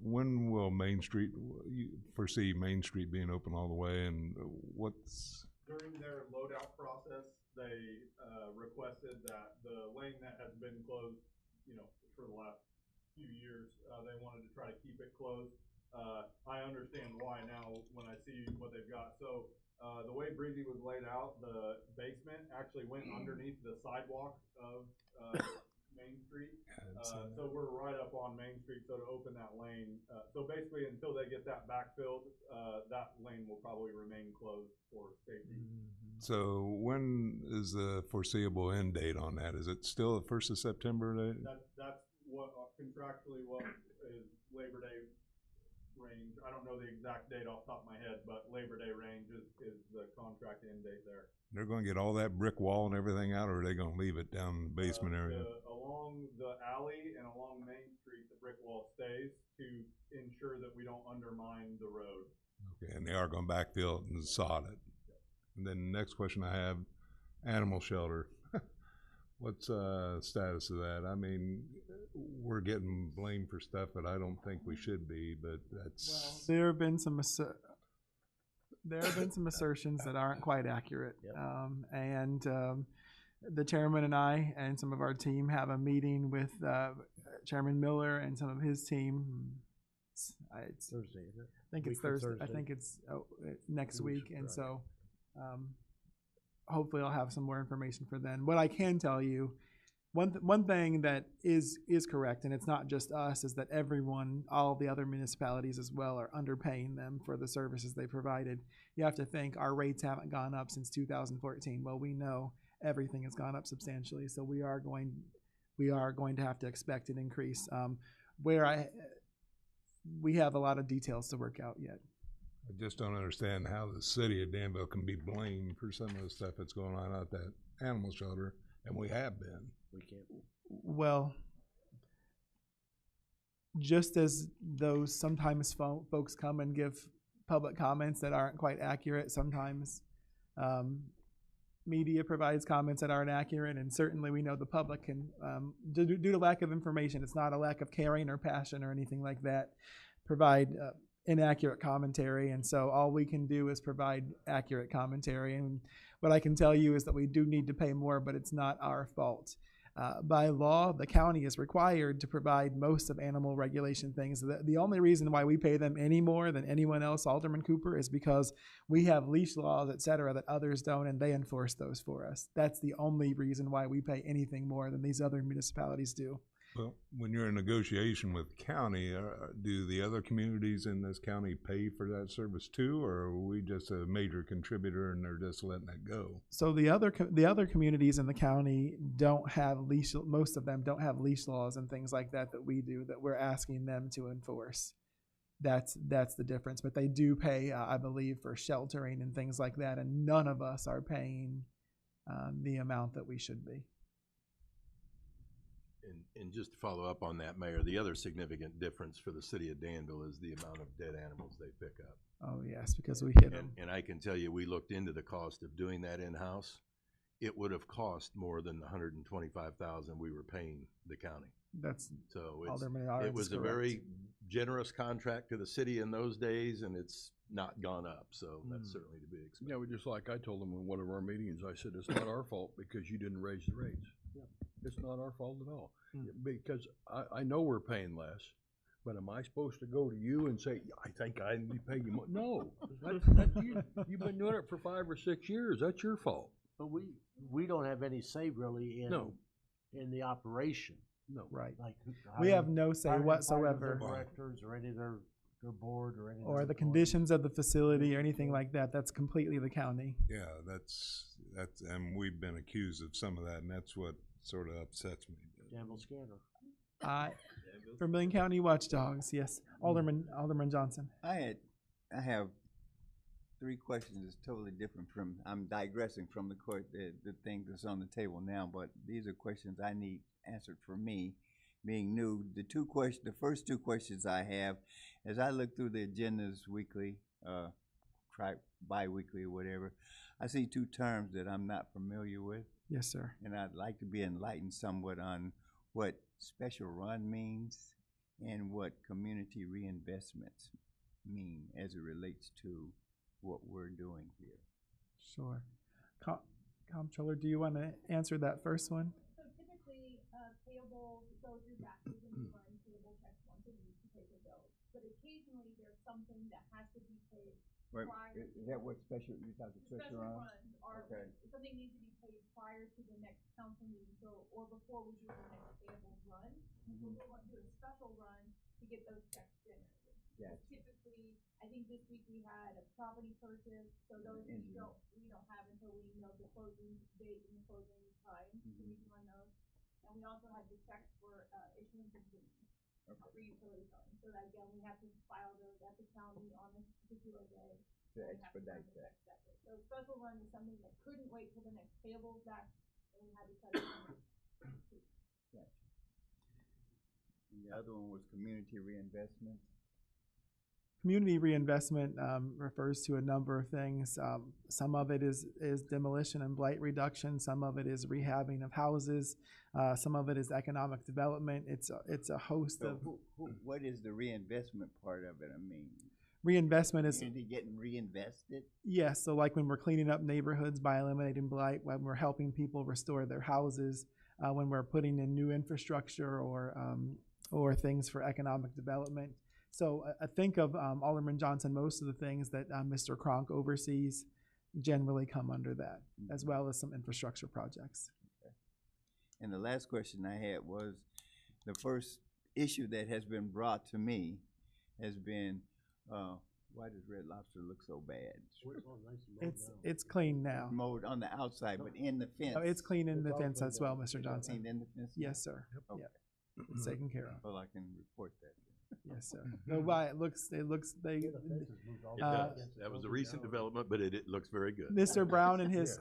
when will Main Street, you foresee Main Street being open all the way, and what's? During their loadout process, they requested that the lane that has been closed, for the last few years, they wanted to try to keep it closed. I understand why now when I see what they've got. So the way Breezy was laid out, the basement actually went underneath the sidewalk of Main Street. So we're right up on Main Street, so to open that lane. So basically until they get that backfilled, that lane will probably remain closed for safety. So when is the foreseeable end date on that? Is it still the 1st of September? That's what contractually what is Labor Day range. I don't know the exact date off the top of my head, but Labor Day range is the contract end date there. They're going to get all that brick wall and everything out, or are they going to leave it down in the basement area? Along the alley and along Main Street, the brick wall stays to ensure that we don't undermine the road. Okay, and they are going to backfill it and sod it. And then the next question I have, animal shelter. What's status of that? I mean, we're getting blamed for stuff that I don't think we should be, but that's. Well, there have been some assertions that aren't quite accurate, the chairman and I and some of our team have a meeting with Chairman Miller and some of his team. It's Thursday, isn't it? I think it's Thursday. I think it's next week, and so hopefully I'll have some more information for then. What I can tell you, one thing that is correct, and it's not just us, is that everyone, all the other municipalities as well, are underpaying them for the services they provided. You have to think our rates haven't gone up since 2014. Well, we know everything has gone up substantially, so we are going to have to expect an increase. We have a lot of details to work out yet. I just don't understand how the city of Danville can be blamed for some of the stuff that's going on out that animal shelter, and we have been. We can't. Well, just as those sometimes folks come and give public comments that aren't quite accurate, sometimes media provides comments that aren't accurate, and certainly we know the public can, due to lack of information, it's not a lack of caring or passion or anything like that, provide inaccurate commentary, and so all we can do is provide accurate commentary. And what I can tell you is that we do need to pay more, but it's not our fault. By law, the county is required to provide most of animal regulation things. The only reason why we pay them any more than anyone else, Alderman Cooper, is because we have leash laws, et cetera, that others don't, and they enforce those for us. That's the only reason why we pay anything more than these other municipalities do. Well, when you're in negotiation with the county, do the other communities in this county pay for that service too, or are we just a major contributor and they're just letting it go? So the other communities in the county don't have leash. Most of them don't have leash laws and things like that we do, that we're asking them to enforce. That's the difference. But they do pay, I believe, for sheltering and things like that, and none of us are paying the amount that we should be. And just to follow up on that, Mayor, the other significant difference for the city of Danville is the amount of dead animals they pick up. Oh, yes, because we hit them. And I can tell you, we looked into the cost of doing that in-house. It would have cost more than the $125,000 we were paying the county. That's so Alderman it Ards was a correct. very generous contract to the city in those days, and it's not gone up. So that's certainly to be expected. Yeah, just like I told them in one of our meetings, I said, it's not our fault because you didn't raise the rates. It's not our fault at all. Because I know we're paying less, but am I supposed to go to you and say, I think I need to pay you more? No, you've been doing it for 5 or 6 years. That's your fault. But we don't have any say really in the operation. No. Right. Like We have no say hiring whatsoever. their directors or any of their board or any of Or their the employees. conditions of the facility or anything like that. That's completely the county. Yeah, that's, and we've been accused of some of that, and that's what sort of upsets me. Danville Scanner. Vermilion County Watchdogs, yes. Alderman Johnson. I have 3 questions that's totally different from, I'm digressing from the thing that's on the table now, but these are questions I need answered for me, being new. The first 2 questions I have, as I look through the agendas weekly, bi-weekly or whatever, I see 2 terms that I'm not familiar with. Yes, sir. And I'd like to be enlightened somewhat on what special run means and what community reinvestments mean as it relates to what we're doing here. Sure. Comptroller, do you want to answer that first one? So typically, payables go through taxes and we run payable checks once a week to pay the bills. But occasionally, there's something that has to be paid Right. prior. Is that what special, you're talking special runs? Are, Okay. something needs to be paid prior to the next council meeting, so, or before we do the next payables run. And so we'll want to do a special run to get those checks generated. Gotcha. Typically, I think this week we had a property purchase, so those we don't have until we know the closing date and the closing time, so we can run those. And we also had the checks for, issuance of liens. For utility funds, so that again, we have to file those at the county on a particular day. To We have to run expedite the that. checks separate. So special run is something that couldn't wait till the next payables back, and we had to cut it. Gotcha. And the other one was community reinvestment. Community reinvestment refers to a number of things. Some of it is demolition and blight reduction. Some of it is rehabbing of houses. Some of it is economic development. It's a host So of what is the reinvestment part of it? I mean, reinvestment is community getting reinvested? yes. So like when we're cleaning up neighborhoods by eliminating blight, when we're helping people restore their houses, when we're putting in new infrastructure or things for economic development. So I think of Alderman Johnson, most of the things that Mr. Cronk oversees generally come under that, as well as some infrastructure projects. Okay. And the last question I had was, the first issue that has been brought to me has been, why does Red Lobster look so bad? It's clean now. Mowed on the outside, but in the fence. Oh, it's clean in the all fence cleaned as well, up. Mr. It's all Johnson. cleaned in the fence? Yes, sir. Okay. Yeah. It's taken care of. Well, I can report that. Yes, sir. Go by. It looks. They. It does. That was a recent development, but it looks very good. Mr. Brown and his,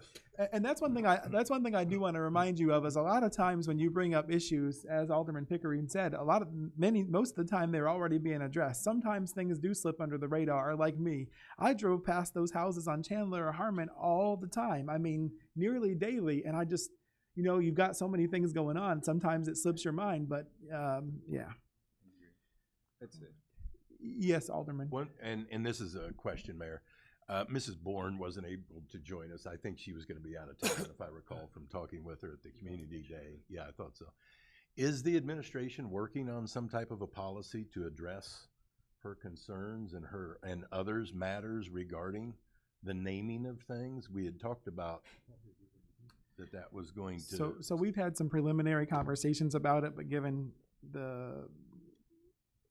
and that's one thing I do want to remind you of is a lot of times when you bring up issues, as Alderman Pickering said, most of the time they're already being addressed. Sometimes things do slip under the radar. Like me, I drove past those houses on Chandler or Harmon all the time. I mean, nearly daily, and I just, you've got so many things going on. Sometimes it slips your mind, but yeah. That's it. Yes, Alderman. And this is a question, Mayor. Mrs. Bourne wasn't able to join us. I think she was going to be out of town, if I recall from talking with her at the community day. Yeah, I thought so. Is the administration working on some type of a policy to address her concerns and others' matters regarding the naming of things? We had talked about that was going to. So we've had some preliminary conversations about it, but given the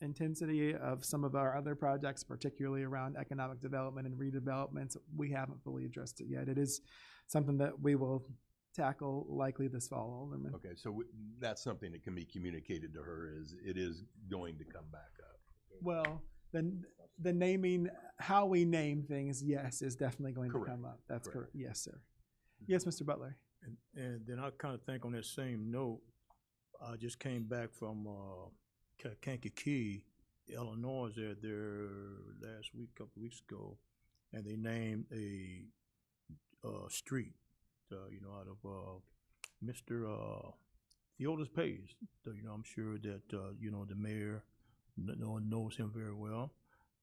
intensity of some of our other projects, particularly around economic development and redevelopment, we haven't fully addressed it yet. It is something that we will tackle likely this fall, Alderman. Okay, so that's something that can be communicated to her, is it is going to come back up. Well, then the naming, how we name things, yes, is definitely going to come up. That's correct. Yes, sir. Yes, Mr. Butler. And then I kind of think on that same note, I just came back from Kankakee, Illinois. There last week, couple weeks ago, and they named a street, out of Mr. Theodis Pays. So, I'm sure that the mayor knows him very well,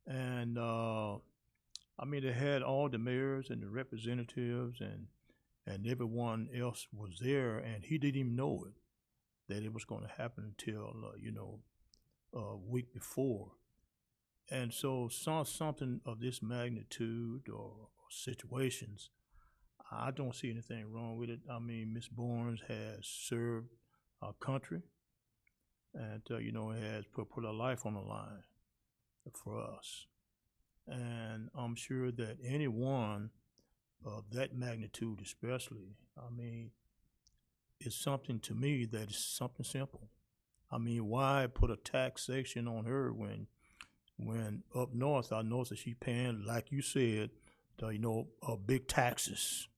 and they had all the mayors and the representatives and everyone else was there, and he didn't even know it that it was going to happen until a week before. And so something of this magnitude or situations, I don't see anything wrong with it. Ms. Barnes has served our country, and has put her life on the line for us. And I'm sure that anyone of that magnitude, especially, it's something to me that is something simple. Why put a taxation on her when up north I know that she paying, like you said, big taxes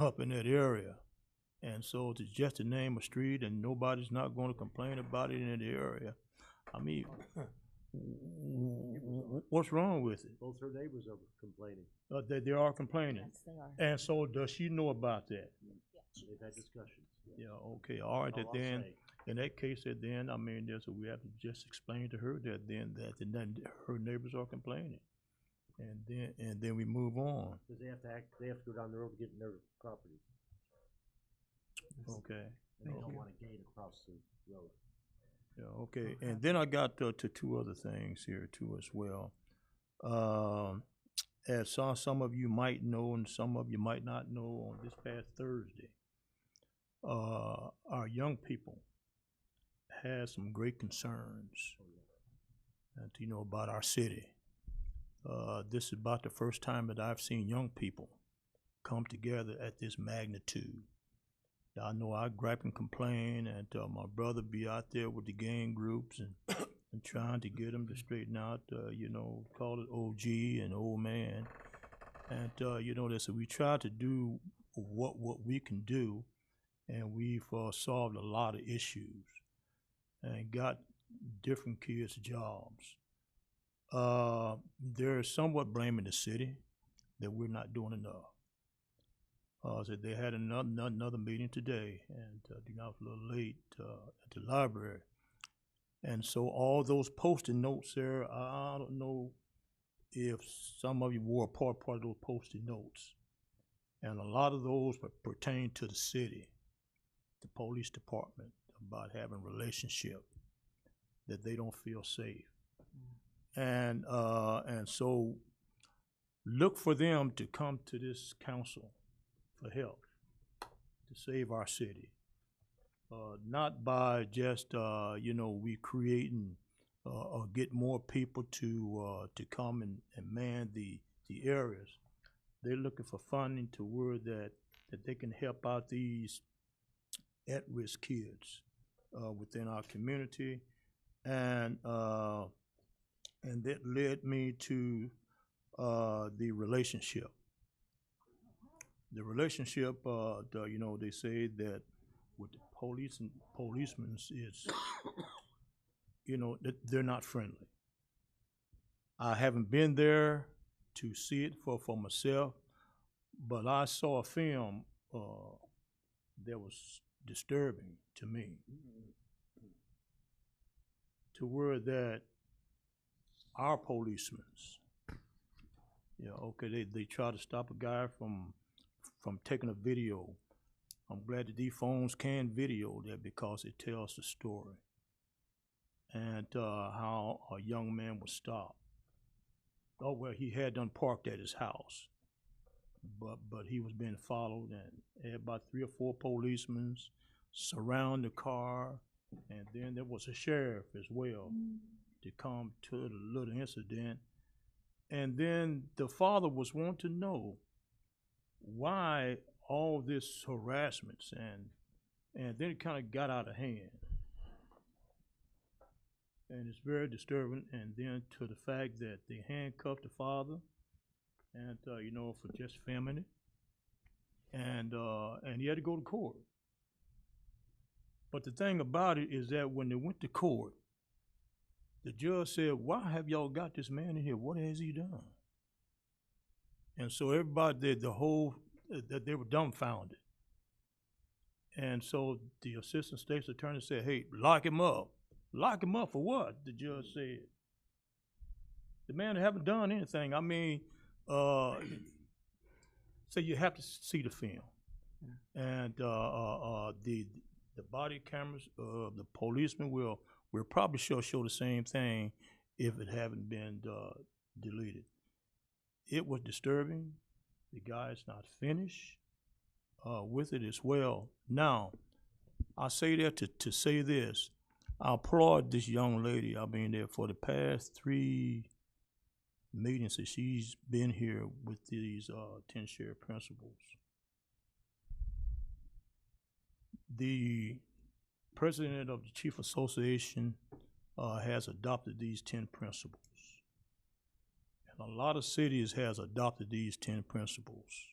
up in that area. And so to just to name a street and nobody's not going to complain about it in the area, what's wrong with it? Both her neighbors are complaining. They are complaining. Yes, they are. And so does she know about that? They've had discussions. Yeah, okay, all right, All I'll then, say. in that case, we have to just explain to her that her neighbors are complaining. And then we move on. Because they have to go down the road to get in their property. Okay. And they don't Okay. want a gate across the road. Yeah, okay, and then I got to two other things here too as well. As some of you might know and some of you might not know, on this past Thursday, our young people had some great concerns, about our city. This is about the first time that I've seen young people come together at this magnitude. I know I gripe and complain, and my brother be out there with the gang groups and trying to get them to straighten out, call it OG and old man. And, so we try to do what we can do, and we've solved a lot of issues and got different kids jobs. They're somewhat blaming the city that we're not doing enough. So they had another meeting today, and I was a little late at the library. And so all those post-it notes there, I don't know if some of you were part of those post-it notes. And a lot of those pertain to the city, the police department, about having a relationship, that they don't feel safe. And so look for them to come to this council for help to save our city. Not by just, we creating or get more people to come and man the areas. They're looking for funding to where that they can help out these at-risk kids within our community. And that led me to the relationship. The relationship, they say that with the police and policemen is, that they're not friendly. I haven't been there to see it for myself, but I saw a film that was disturbing to me, to where that our policemen, they try to stop a guy from taking a video. I'm glad that these phones can video that because it tells the story. And how a young man was stopped. Oh, well, he had done parked at his house, but he was being followed, and had about 3 or 4 policemen surround the car, and then there was a sheriff as well to come to the little incident. And then the father was wanting to know why all this harassment, and then it kind of got out of hand. And it's very disturbing. And then to the fact that they handcuffed the father, and for just filming it, and he had to go to court. But the thing about it is that when they went to court, the judge said, "Why have y'all got this man in here? What has he done?" And so everybody did that they were dumbfounded. And so the assistant state's attorney said, "Hey, lock him up." Lock him up for what? The judge said. The man haven't done anything. I mean, so you have to see the film. And the body cameras, the policemen will probably show the same thing if it haven't been deleted. It was disturbing. The guy's not finished with it as well. Now, I say that to say this. I applaud this young lady. I've been there for the past 3 meetings that she's been here with these 10 sheriff principals. The president of the Chief Association has adopted these 10 principles. And a lot of cities has adopted these 10 principles.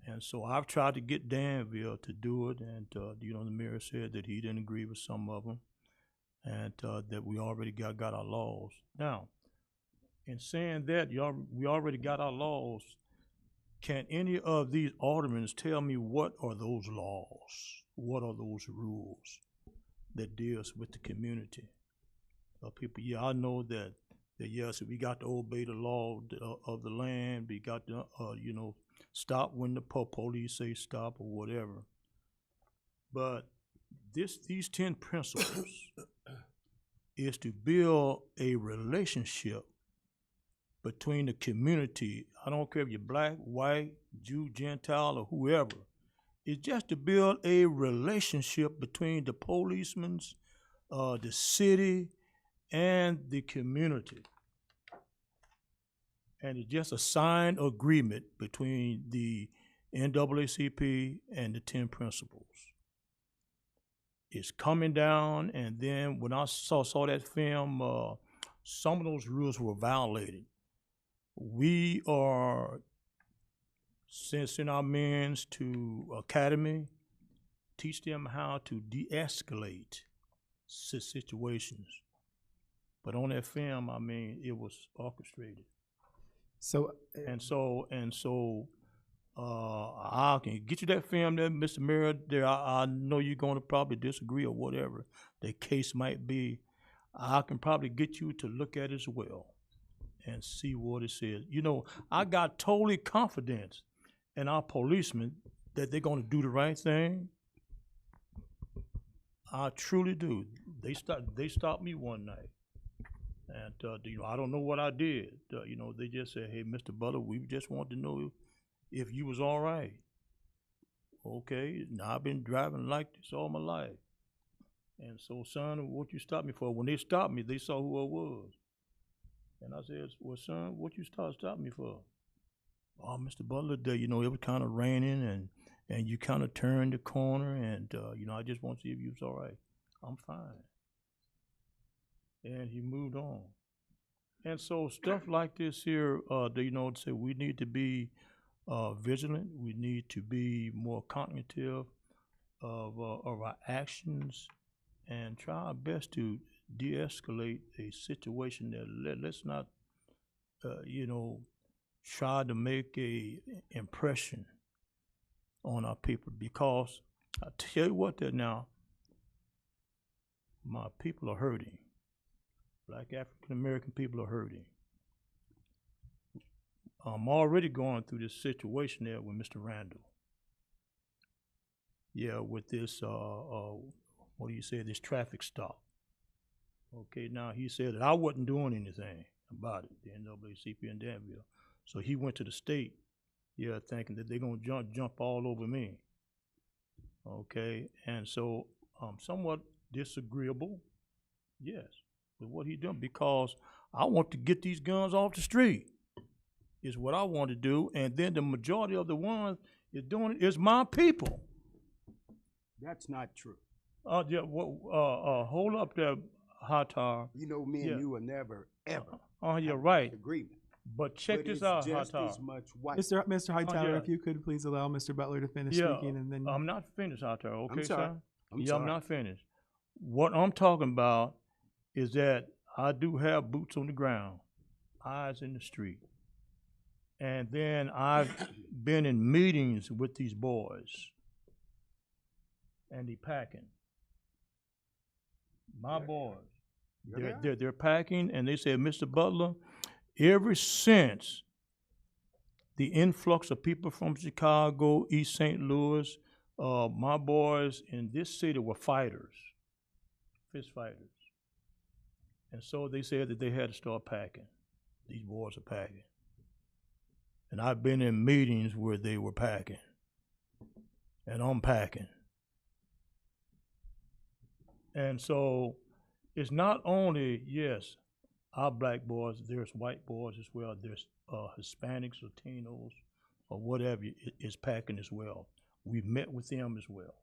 And so I've tried to get Danville to do it, and the mayor said that he didn't agree with some of them, and that we already got our laws. Now, in saying that, we already got our laws, can any of these aldermen tell me what are those laws? What are those rules that deals with the community? People, yeah, I know that yes, we got to obey the law of the land. We got to, stop when the police say stop or whatever. But these 10 principles is to build a relationship between the community. I don't care if you're black, white, Jew, Gentile, or whoever. It's just to build a relationship between the policemen, the city, and the community. And it's just a signed agreement between the NAACP and the 10 principles. It's coming down, and then when I saw that film, some of those rules were violated. We are sending our men to academy, teach them how to de-escalate situations. But on that film, I mean, it was orchestrated. So I can get you that film there, Mr. Mayor. There, I know you're going to probably disagree or whatever the case might be. I can probably get you to look at it as well and see what it says. I got totally confidence in our policemen that they're going to do the right thing. I truly do. They stopped me one night. And, I don't know what I did. They just said, "Hey, Mr. Butler, we just want to know if you was all right." Okay, now I've been driving like this all my life. And so, son, what you stopped me for? When they stopped me, they saw who I was. And I said, "Well, son, what you stopped me for?" "Oh, Mr. Butler, it was kind of raining and you kind of turned the corner and, I just want to see if you was all right." "I'm fine." And he moved on. And so stuff like this here, say we need to be vigilant. We need to be more cognitive of our actions and try our best to de-escalate a situation that let's not, try to make a impression on our people, because I tell you what, that now my people are hurting. Black African American people are hurting. I'm already going through this situation there with Mr. Randall. Yeah, with this, this traffic stop. Okay, now he said that I wasn't doing anything about it, the NAACP in Danville. So he went to the state, thinking that they're going to jump all over me. Okay, and so I'm somewhat disagreeable, yes, with what he done, because I want to get these guns off the street, is what I want to do, and then the majority of the ones is doing it is my people. That's not true. Hold up there, Hatar. Me and you will never, ever you're right. agreement. But check this out, Hatar. Mr. Hightower, if you could please allow Mr. Butler to finish speaking, and then I'm not finished, Hatar. Okay, I'm sorry. sir? I'm I'm sorry. not finished. What I'm talking about is that I do have boots on the ground, eyes in the street. And then I've been in meetings with these boys, and they packing. My boys, they're packing, and they said, Mr. Butler, ever since the influx of people from Chicago, East St. Louis, my boys in this city were fighters, fist fighters. And so they said that they had to start packing. These boys are packing. And I've been in meetings where they were packing. And I'm packing. And so it's not only, yes, our black boys, there's white boys as well, there's Hispanics, Latinos, or whatever is packing as well. We've met with them as well.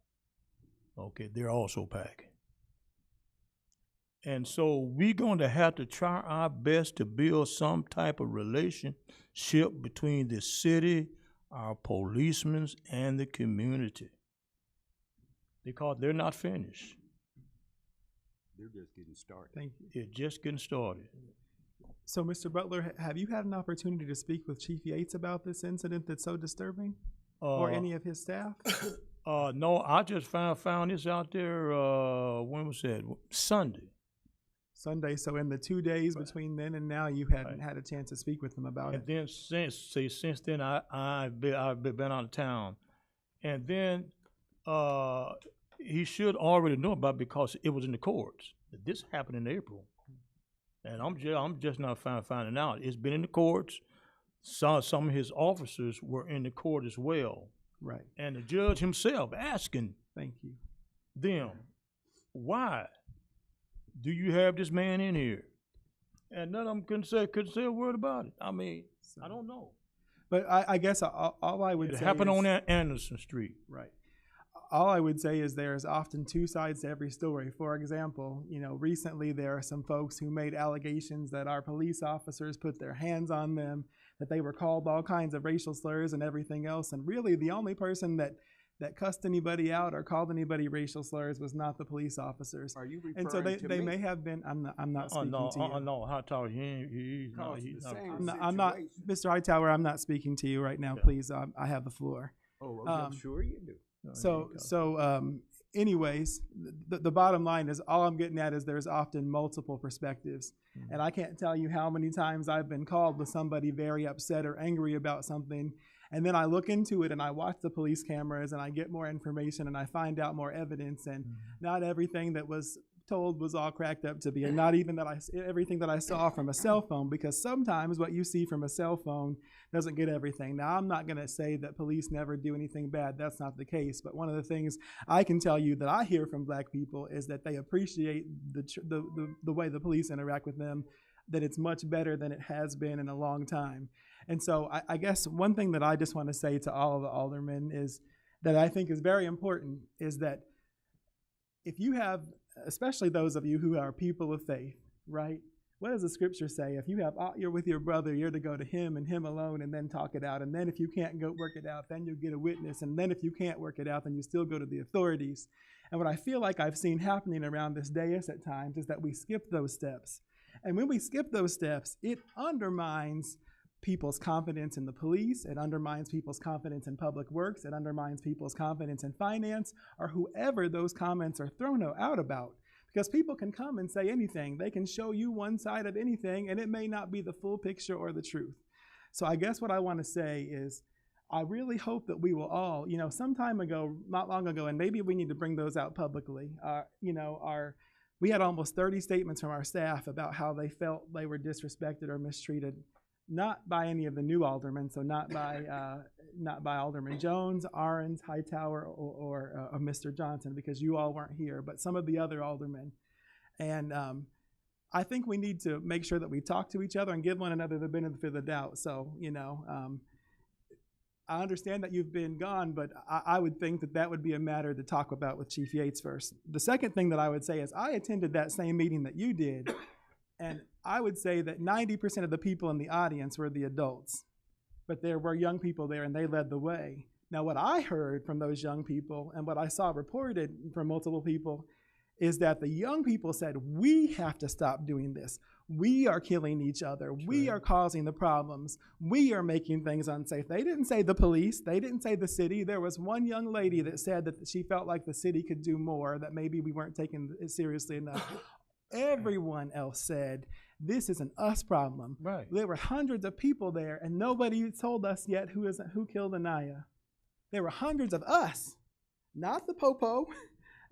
Okay, they're also packing. And so we're going to have to try our best to build some type of relationship between the city, our policemen, and the community. Because they're not finished. They're just getting started. Thank you. They're just getting started. So, Mr. Butler, have you had an opportunity to speak with Chief Yates about this incident that's so disturbing? Or any of his staff? No, I just found this out there, when was that? Sunday. Sunday, so in the 2 days between then and now, you hadn't had a chance to speak with them about it. And then since then, I've been out of town. And then he should already know about it because it was in the courts. This happened in April. And I'm just not finding out. It's been in the courts. Some of his officers were in the court as well. Right. And the judge himself asking Thank you. them, why do you have this man in here? And none of them couldn't say a word about it. I mean, I don't know. But I guess all I would say It happened is, on Anderson Street. Right. All I would say is there's often two sides to every story. For example, recently there are some folks who made allegations that our police officers put their hands on them, that they were called all kinds of racial slurs and everything else. And really the only person that cussed anybody out or called anybody racial slurs was not the police officers. Are you referring and so to they me? may have been. I'm not speaking to you. No, Hightower, he's not. I'm not, Mr. Hightower. I'm not speaking to you right now. Yeah. Please, I have the floor. Oh, I'm sure you do. Anyways, the bottom line is all I'm getting at is there's often multiple perspectives. Mm-hmm. And I can't tell you how many times I've been called with somebody very upset or angry about something. And then I look into it and I watch the police cameras and I get more information and I find out more evidence. And not everything that was told was all cracked up to be, and not even everything that I saw from a cell phone, because sometimes what you see from a cell phone doesn't get everything. Now, I'm not going to say that police never do anything bad. That's not the case. But one of the things I can tell you that I hear from black people is that they appreciate the way the police interact with them, that it's much better than it has been in a long time. And so I guess one thing that I just want to say to all of the aldermen is that I think is very important is that if you have, especially those of you who are people of faith, right? What does the scripture say? If you have aught you're with your brother, you're to go to him and him alone and then talk it out. And then if you can't go work it out, then you get a witness. And then if you can't work it out, then you still go to the authorities. And what I feel like I've seen happening around this dais at times is that we skip those steps. And when we skip those steps, it undermines people's confidence in the police, it undermines people's confidence in public works, it undermines people's confidence in finance, or whoever those comments are thrown out about. Because people can come and say anything. They can show you one side of anything, and it may not be the full picture or the truth. So I guess what I want to say is I really hope that we will all, some time ago, not long ago, and maybe we need to bring those out publicly, we had almost 30 statements from our staff about how they felt they were disrespected or mistreated. Not by any of the new aldermen, so not by Alderman Jones, Arons, Hightower, or Mr. Johnson, because you all weren't here, but some of the other aldermen. And I think we need to make sure that we talk to each other and give one another the benefit of the doubt. So, I understand that you've been gone, but I would think that would be a matter to talk about with Chief Yates first. The second thing that I would say is I attended that same meeting that you did, and I would say that 90% of the people in the audience were the adults, but there were young people there and they led the way. Now, what I heard from those young people and what I saw reported from multiple people is that the young people said, we have to stop doing this. We are killing each other. We are causing the problems. We are making things unsafe. They didn't say the police. They didn't say the city. There was one young lady that said that she felt like the city could do more, that maybe we weren't taking it seriously enough. Everyone else said, this is an us problem. Right. There were hundreds of people there, and nobody told us yet who killed Anaya. There were hundreds of us, not the popo,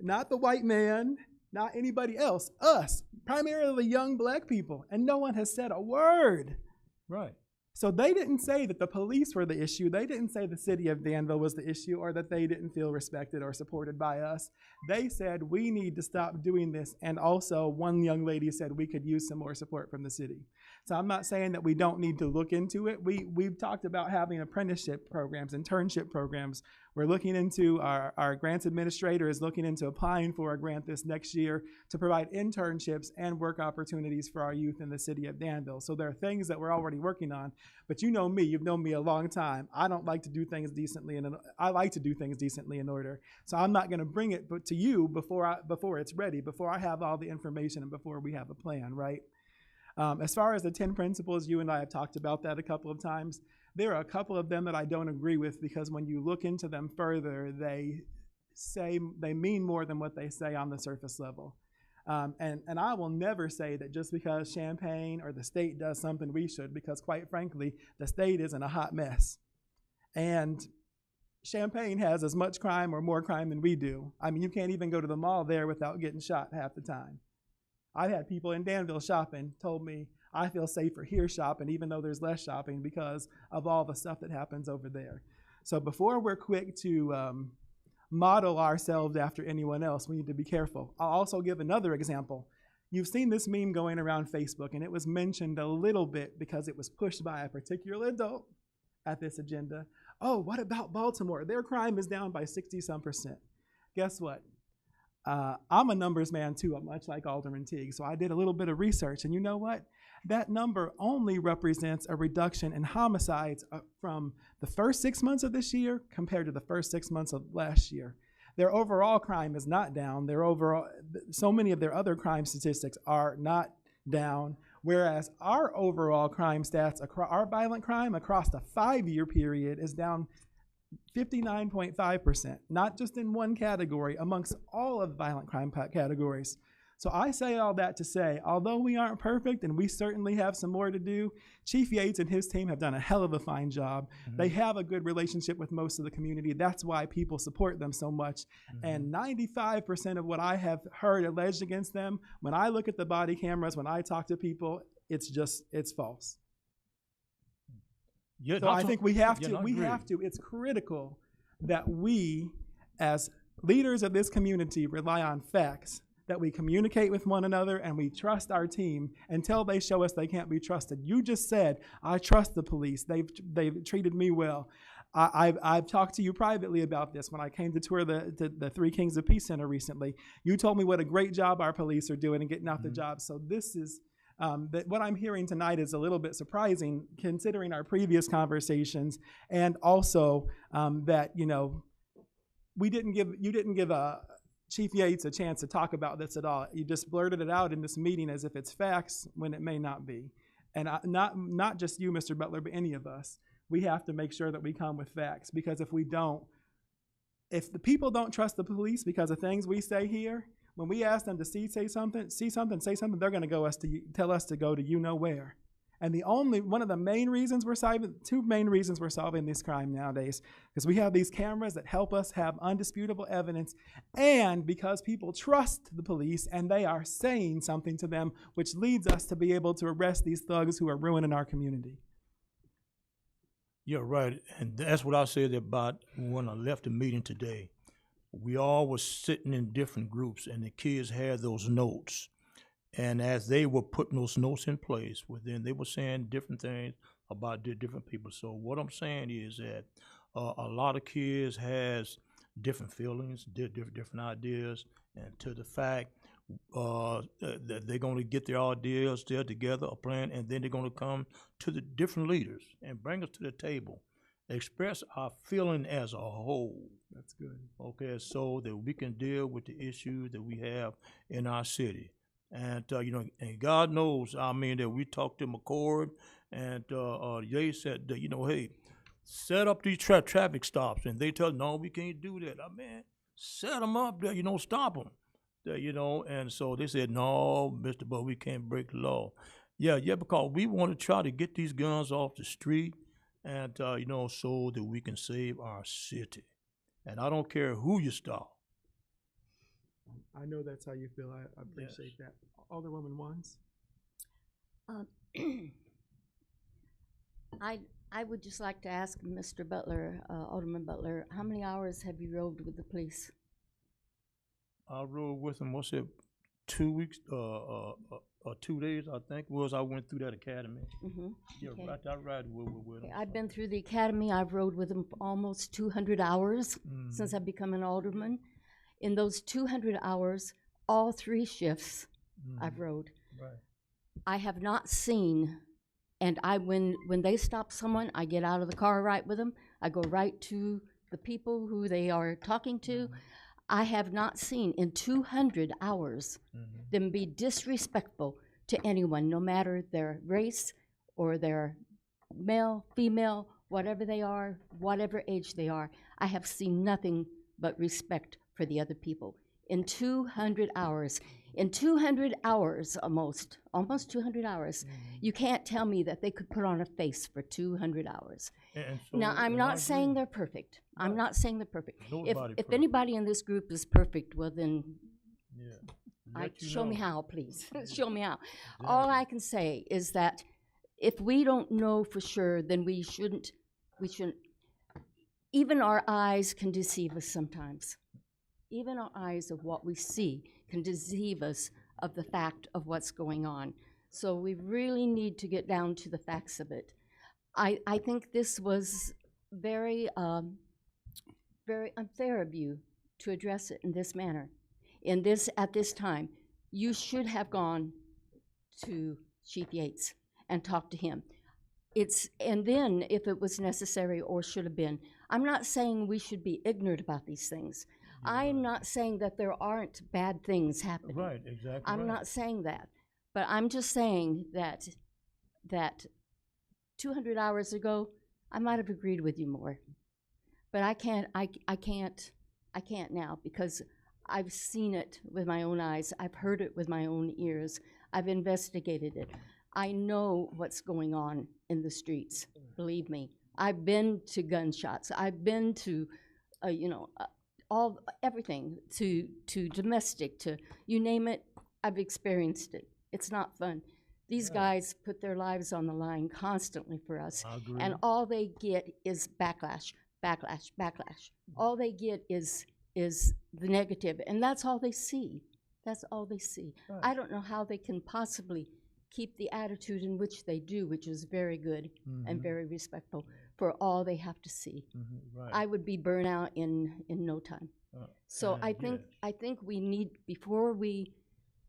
not the white man, not anybody else, us, primarily young black people, and no one has said a word. Right. So they didn't say that the police were the issue. They didn't say the city of Danville was the issue or that they didn't feel respected or supported by us. They said, we need to stop doing this. And also, one young lady said we could use some more support from the city. So I'm not saying that we don't need to look into it. We've talked about having apprenticeship programs, internship programs. We're looking into, our grants administrator is looking into applying for a grant this next year to provide internships and work opportunities for our youth in the city of Danville. So there are things that we're already working on. But you know me, you've known me a long time. I don't like to do things decently, and I like to do things decently in order. So I'm not going to bring it to you before it's ready, before I have all the information and before we have a plan, right? As far as the 10 principles, you and I have talked about that a couple of times. There are a couple of them that I don't agree with because when you look into them further, they mean more than what they say on the surface level. And I will never say that just because Champaign or the state does something we should, because quite frankly, the state is in a hot mess. And Champaign has as much crime or more crime than we do. I mean, you can't even go to the mall there without getting shot half the time. I've had people in Danville shopping told me, I feel safer here shopping, even though there's less shopping because of all the stuff that happens over there. So before we're quick to model ourselves after anyone else, we need to be careful. I'll also give another example. You've seen this meme going around Facebook, and it was mentioned a little bit because it was pushed by a particular adult at this agenda. Oh, what about Baltimore? Their crime is down by 60-some%. Guess what? I'm a numbers man too, much like Alderman Teague. So I did a little bit of research, and you know what? That number only represents a reduction in homicides from the first 6 months of this year compared to the first 6 months of last year. Their overall crime is not down. So many of their other crime statistics are not down, whereas our overall crime stats, our violent crime across the 5-year period is down 59.5%, not just in one category, amongst all of the violent crime categories. So I say all that to say, although we aren't perfect and we certainly have some more to do, Chief Yates and his team have done a hell of a fine job. Mm-hmm. They have a good relationship with most of the community. That's why people support them so much. Mm-hmm. And 95% of what I have heard alleged against them, when I look at the body cameras, when I talk to people, it's false. So I think we have to, it's critical that we, as leaders of this community, rely on facts, that we communicate with one another and we trust our team until they show us they can't be trusted. You just said, I trust the police. They've treated me well. I've talked to you privately about this when I came to tour the Three Kings of Peace Center recently. You told me what a great job our police are doing and getting out the job. So this is, what I'm hearing tonight is a little bit surprising considering our previous conversations, and also that, you know, you didn't give Chief Yates a chance to talk about this at all. You just blurted it out in this meeting as if it's facts when it may not be. And not just you, Mr. Butler, but any of us. We have to make sure that we come with facts, because if we don't, if the people don't trust the police because of things we say here, when we ask them to say something, they're going to tell us to go to you know where. And one of the main reasons two main reasons we're solving this crime nowadays, is we have these cameras that help us have undisputable evidence, and because people trust the police and they are saying something to them, which leads us to be able to arrest these thugs who are ruining our community. Yeah, right. And that's what I said about when I left the meeting today. We all were sitting in different groups, and the kids had those notes. And as they were putting those notes in place, then they were saying different things about different people. So what I'm saying is that a lot of kids has different feelings, different ideas, and to the fact that they're going to get their ideas there together, a plan, and then they're going to come to the different leaders and bring us to the table. express our feeling as a whole. That's good. Okay, so that we can deal with the issues that we have in our city. And, and God knows, I mean, that we talked to McCord, and they said that, hey, set up these traffic stops. And they tell us, no, we can't do that. I mean, set them up there, stop them. And so they said, no, Mr. But we can't break the law. Yeah, because we want to try to get these guns off the street and, so that we can save our city. And I don't care who you stop. I know that's how you feel. I appreciate that. Alderwoman Wands? I would just like to ask Mr. Butler, Alderman Butler, how many hours have you rode with the police? I rode with them, 2 weeks, 2 days, I think, I went through that academy. Mm-hmm. Yeah, okay. I ride with them. I've been through the academy. I've rode with them for almost 200 hours since I've become an alderman. In those 200 hours, all 3 shifts I've rode. Right. I have not seen, and when they stop someone, I get out of the car right with them. I go right to the people who they are talking to. I have not seen in 200 hours them be disrespectful to anyone, no matter their race or their male, female, whatever they are, whatever age they are. I have seen nothing but respect for the other people. In 200 hours, almost 200 hours, you can't tell me that they could put on a face for 200 hours. So, now, I'm not saying they're perfect. Right. I'm not saying they're perfect. If perfect. anybody in this group is perfect, well then, yeah. Show me how, please. Show me how. Yeah. All I can say is that if we don't know for sure, then we shouldn't, even our eyes can deceive us sometimes. Even our eyes of what we see can deceive us of the fact of what's going on. So we really need to get down to the facts of it. I think this was very unfair of you to address it in this manner. At this time, you should have gone to Chief Yates and talked to him. And then, if it was necessary or should have been, I'm not saying we should be ignorant about these things. I am not saying that there aren't bad things happening. Right, exactly. I'm not saying that, but I'm just saying that 200 hours ago, I might have agreed with you more, but I can't now because I've seen it with my own eyes. I've heard it with my own ears. I've investigated it. I know what's going on in the streets. Believe me, I've been to gunshots. I've been to, everything, to domestic, to you name it. I've experienced it. It's not fun. These guys put their lives on the line constantly for us, and all they get is backlash. All they get is the negative, and that's all they see. That's all they see. Right. I don't know how they can possibly keep the attitude in which they do, which is very good and very respectful, for all they have to see. Right. I would be burnt out in no time. So I think we need, before we,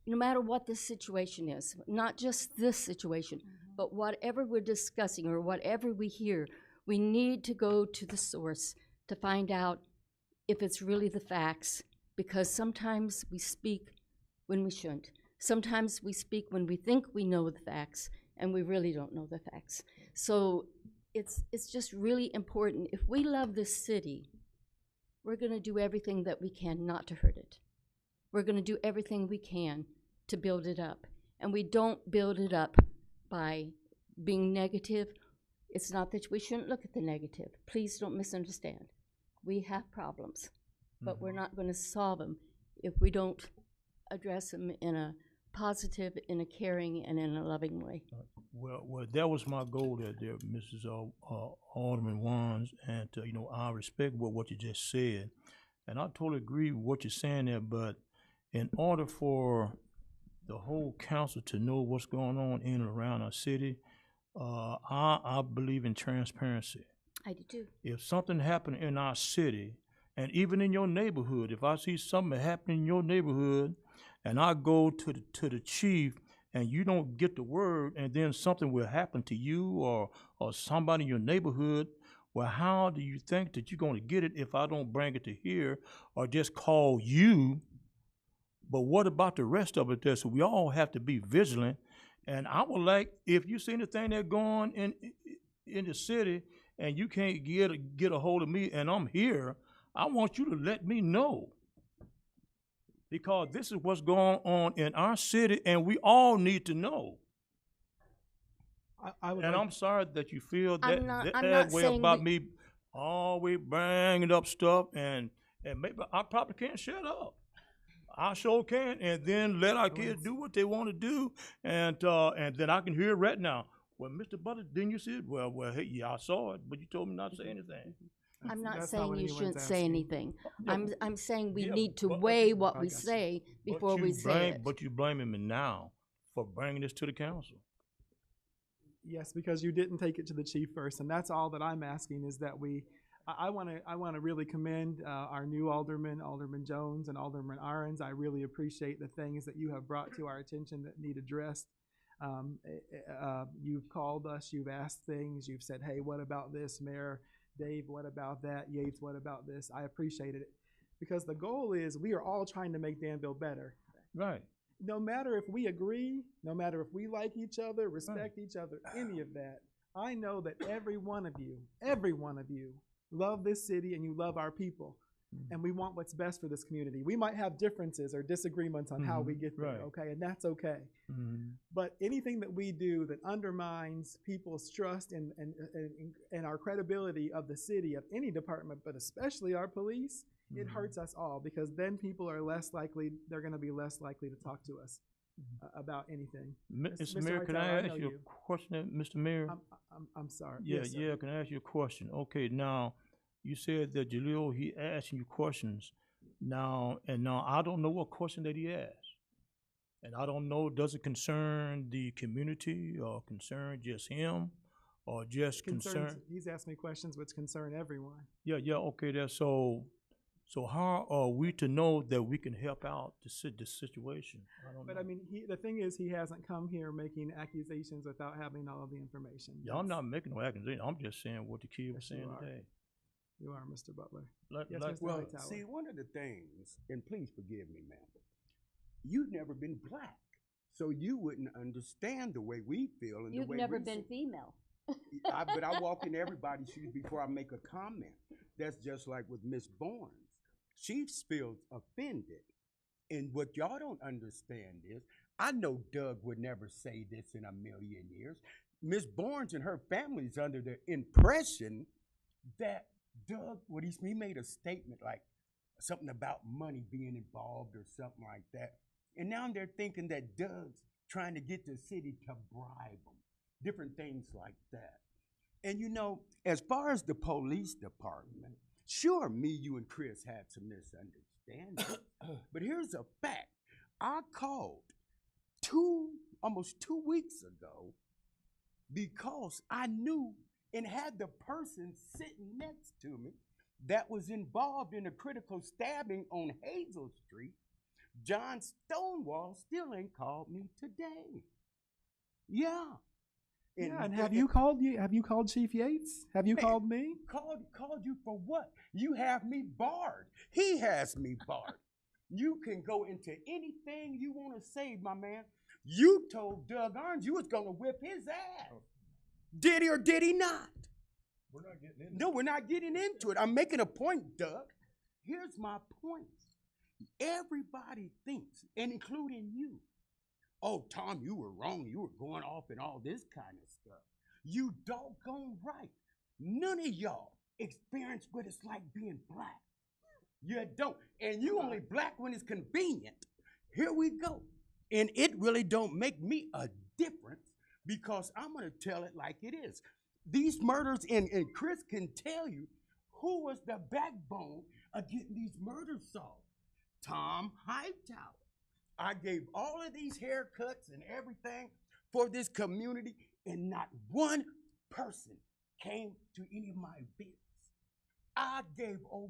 no matter what this situation is, not just this situation, but whatever we're discussing or whatever we hear, we need to go to the source to find out if it's really the facts, because sometimes we speak when we shouldn't. Sometimes we speak when we think we know the facts, and we really don't know the facts. So it's just really important. If we love this city, we're going to do everything that we can not to hurt it. We're going to do everything we can to build it up. And we don't build it up by being negative. It's not that we shouldn't look at the negative. Please don't misunderstand. We have problems, but we're not going to solve them if we don't address them in a positive, in a caring, and in a loving way. Well, that was my goal there, Mrs. Alderman Wands, and I respect what you just said, and I totally agree with what you're saying there. But in order for the whole council to know what's going on in and around our city, I believe in transparency. I do too. If something happened in our city, and even in your neighborhood, if I see something happening in your neighborhood, and I go to the chief, and you don't get the word, and then something will happen to you or somebody in your neighborhood, Well, how do you think that you're going to get it if I don't bring it to here or just call you? But what about the rest of it there? So we all have to be vigilant. And I would like, if you see anything that's going in the city and you can't get a hold of me and I'm here, I want you to let me know. Because this is what's going on in our city and we all need to know. I'm sorry that you feel that way about me always bringing up stuff and maybe I probably can't shut up. I sure can, and then let our kids do what they want to do, and then I can hear it right now. Well, Mr. Butler, didn't you see it? Well, hey, yeah, I saw it, but you told me not to say anything. I'm not saying you shouldn't say anything. Yeah. I'm saying we need to weigh what we say before we say it. But you blaming me now for bringing this to the council. Yes, because you didn't take it to the chief first, and that's all that I'm asking is that I want to really commend our new alderman, Alderman Jones and Alderman Arons. I really appreciate the things that you have brought to our attention that need addressed. You've called us, you've asked things, you've said, hey, what about this, Mayor Dave, what about that, Yates, what about this? I appreciated it because the goal is we are all trying to make Danville better. Right. No matter if we agree, no matter if we like each other, respect each other, any of that, I know that every one of you love this city and you love our people. And we want what's best for this community. We might have differences or disagreements on how we get there, okay? And that's okay. But anything that we do that undermines people's trust and our credibility of the city, of any department, but especially our police, it hurts us all because then people are they're going to be less likely to talk to us about anything. Mr. Mayor, can I ask you a question, Mr. Mayor? I'm sorry. Yeah, yes, yeah, can I ask you a question? Okay, now, you said that Jalil, he asking you questions. Now I don't know what question that he asked. And I don't know, does it concern the community or concern just him or just concern? He's asked me questions which concern everyone. Yeah, okay, so how are we to know that we can help out the situation? I don't know. I mean, the thing is, he hasn't come here making accusations without having all of the information. Yeah, I'm not making no accusations. I'm just saying what the kid was saying today. You are, Mr. Butler. Yes, well, see, one of the things, and please forgive me, ma'am, you've never been black, so you wouldn't understand the way we feel and the way You've never been female. But I walk in everybody's shoes before I make a comment. That's just like with Miss Barnes. She feels offended. And what y'all don't understand is, I know Doug would never say this in a million years. Miss Barnes and her family's under the impression that Doug, he made a statement like something about money being involved or something like that. And now they're thinking that Doug's trying to get the city to bribe them, different things like that. And you know, as far as the police department, sure, me, you, and Chris had some misunderstandings. But here's a fact. I called almost 2 weeks ago because I knew and had the person sitting next to me that was involved in a critical stabbing on Hazel Street. John Stonewall still ain't called me today. Yeah. And have you called Chief Yates? Have you called me? Called you for what? You have me barred. He has me barred. You can go into anything you want to say, my man. You told Doug Arns you was going to whip his ass. Did he or did he not? We're not getting into it. No, we're not getting into it. I'm making a point, Doug. Here's my point. Everybody thinks, and including you, oh, Tom, you were wrong. You were going off and all this kind of stuff. You doggone right. None of y'all experience what it's like being black. You don't. And you only black when it's convenient. Here we go. And it really don't make me a difference because I'm going to tell it like it is. These murders, and Chris can tell you who was the backbone of getting these murders solved. Tom Hightower. I gave all of these haircuts and everything for this community, and not one person came to any of my events.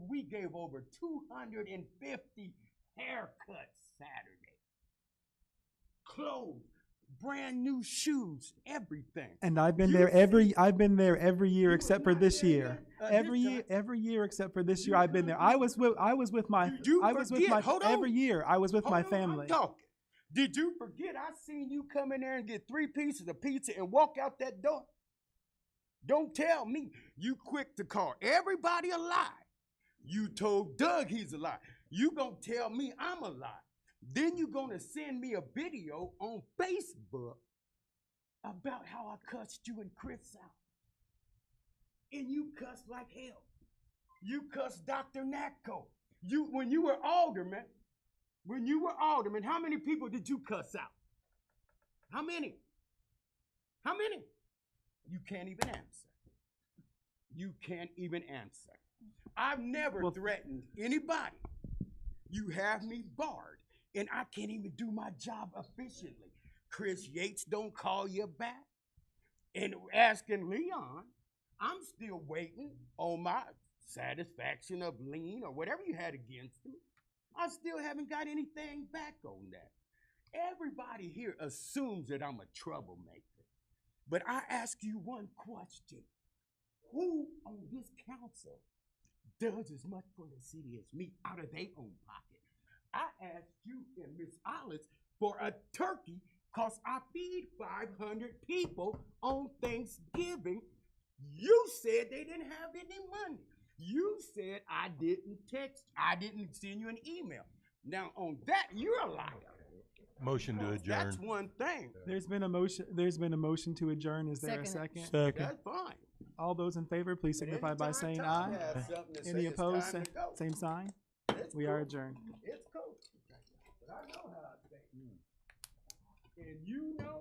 We gave over 250 haircuts Saturday. Clothes, brand new shoes, everything. And I've been You there see- every year except for not this there year. yet, Every year except for this year I've been there. I was with my Hold on. every year I was with Hold my on, family. I'm talking. Did you forget I seen you come in there and get 3 pieces of pizza and walk out that door? Don't tell me you quick to call everybody a lie. You told Doug he's a lie. You gonna tell me I'm a lie. Then you gonna send me a video on Facebook about how I cussed you and Chris out. And you cussed like hell. You cussed Dr. Natko. When you were alderman, how many people did you cuss out? How many? How many? You can't even answer. You can't even answer. I've never threatened anybody. You have me barred, and I can't even do my job efficiently. Chris Yates don't call you back. And asking Leon, I'm still waiting on my satisfaction of lien or whatever you had against me. I still haven't got anything back on that. Everybody here assumes that I'm a troublemaker. But I ask you one question. Who on this council does as much for the city as me out of their own pocket? I asked you and Miss Alice for a turkey because I feed 500 people on Thanksgiving. You said they didn't have any money. You said I didn't send you an email. Now on that, you're a liar. Motion to adjourn. That's one thing. There's been a motion to adjourn. Is there a second? Second. That's fine. All those in favor, please signify by saying Tom aye. has something to Any say, it's opposed, time to go. same sign. It's We are cool. adjourned. It's cool. But I know how I think. And you know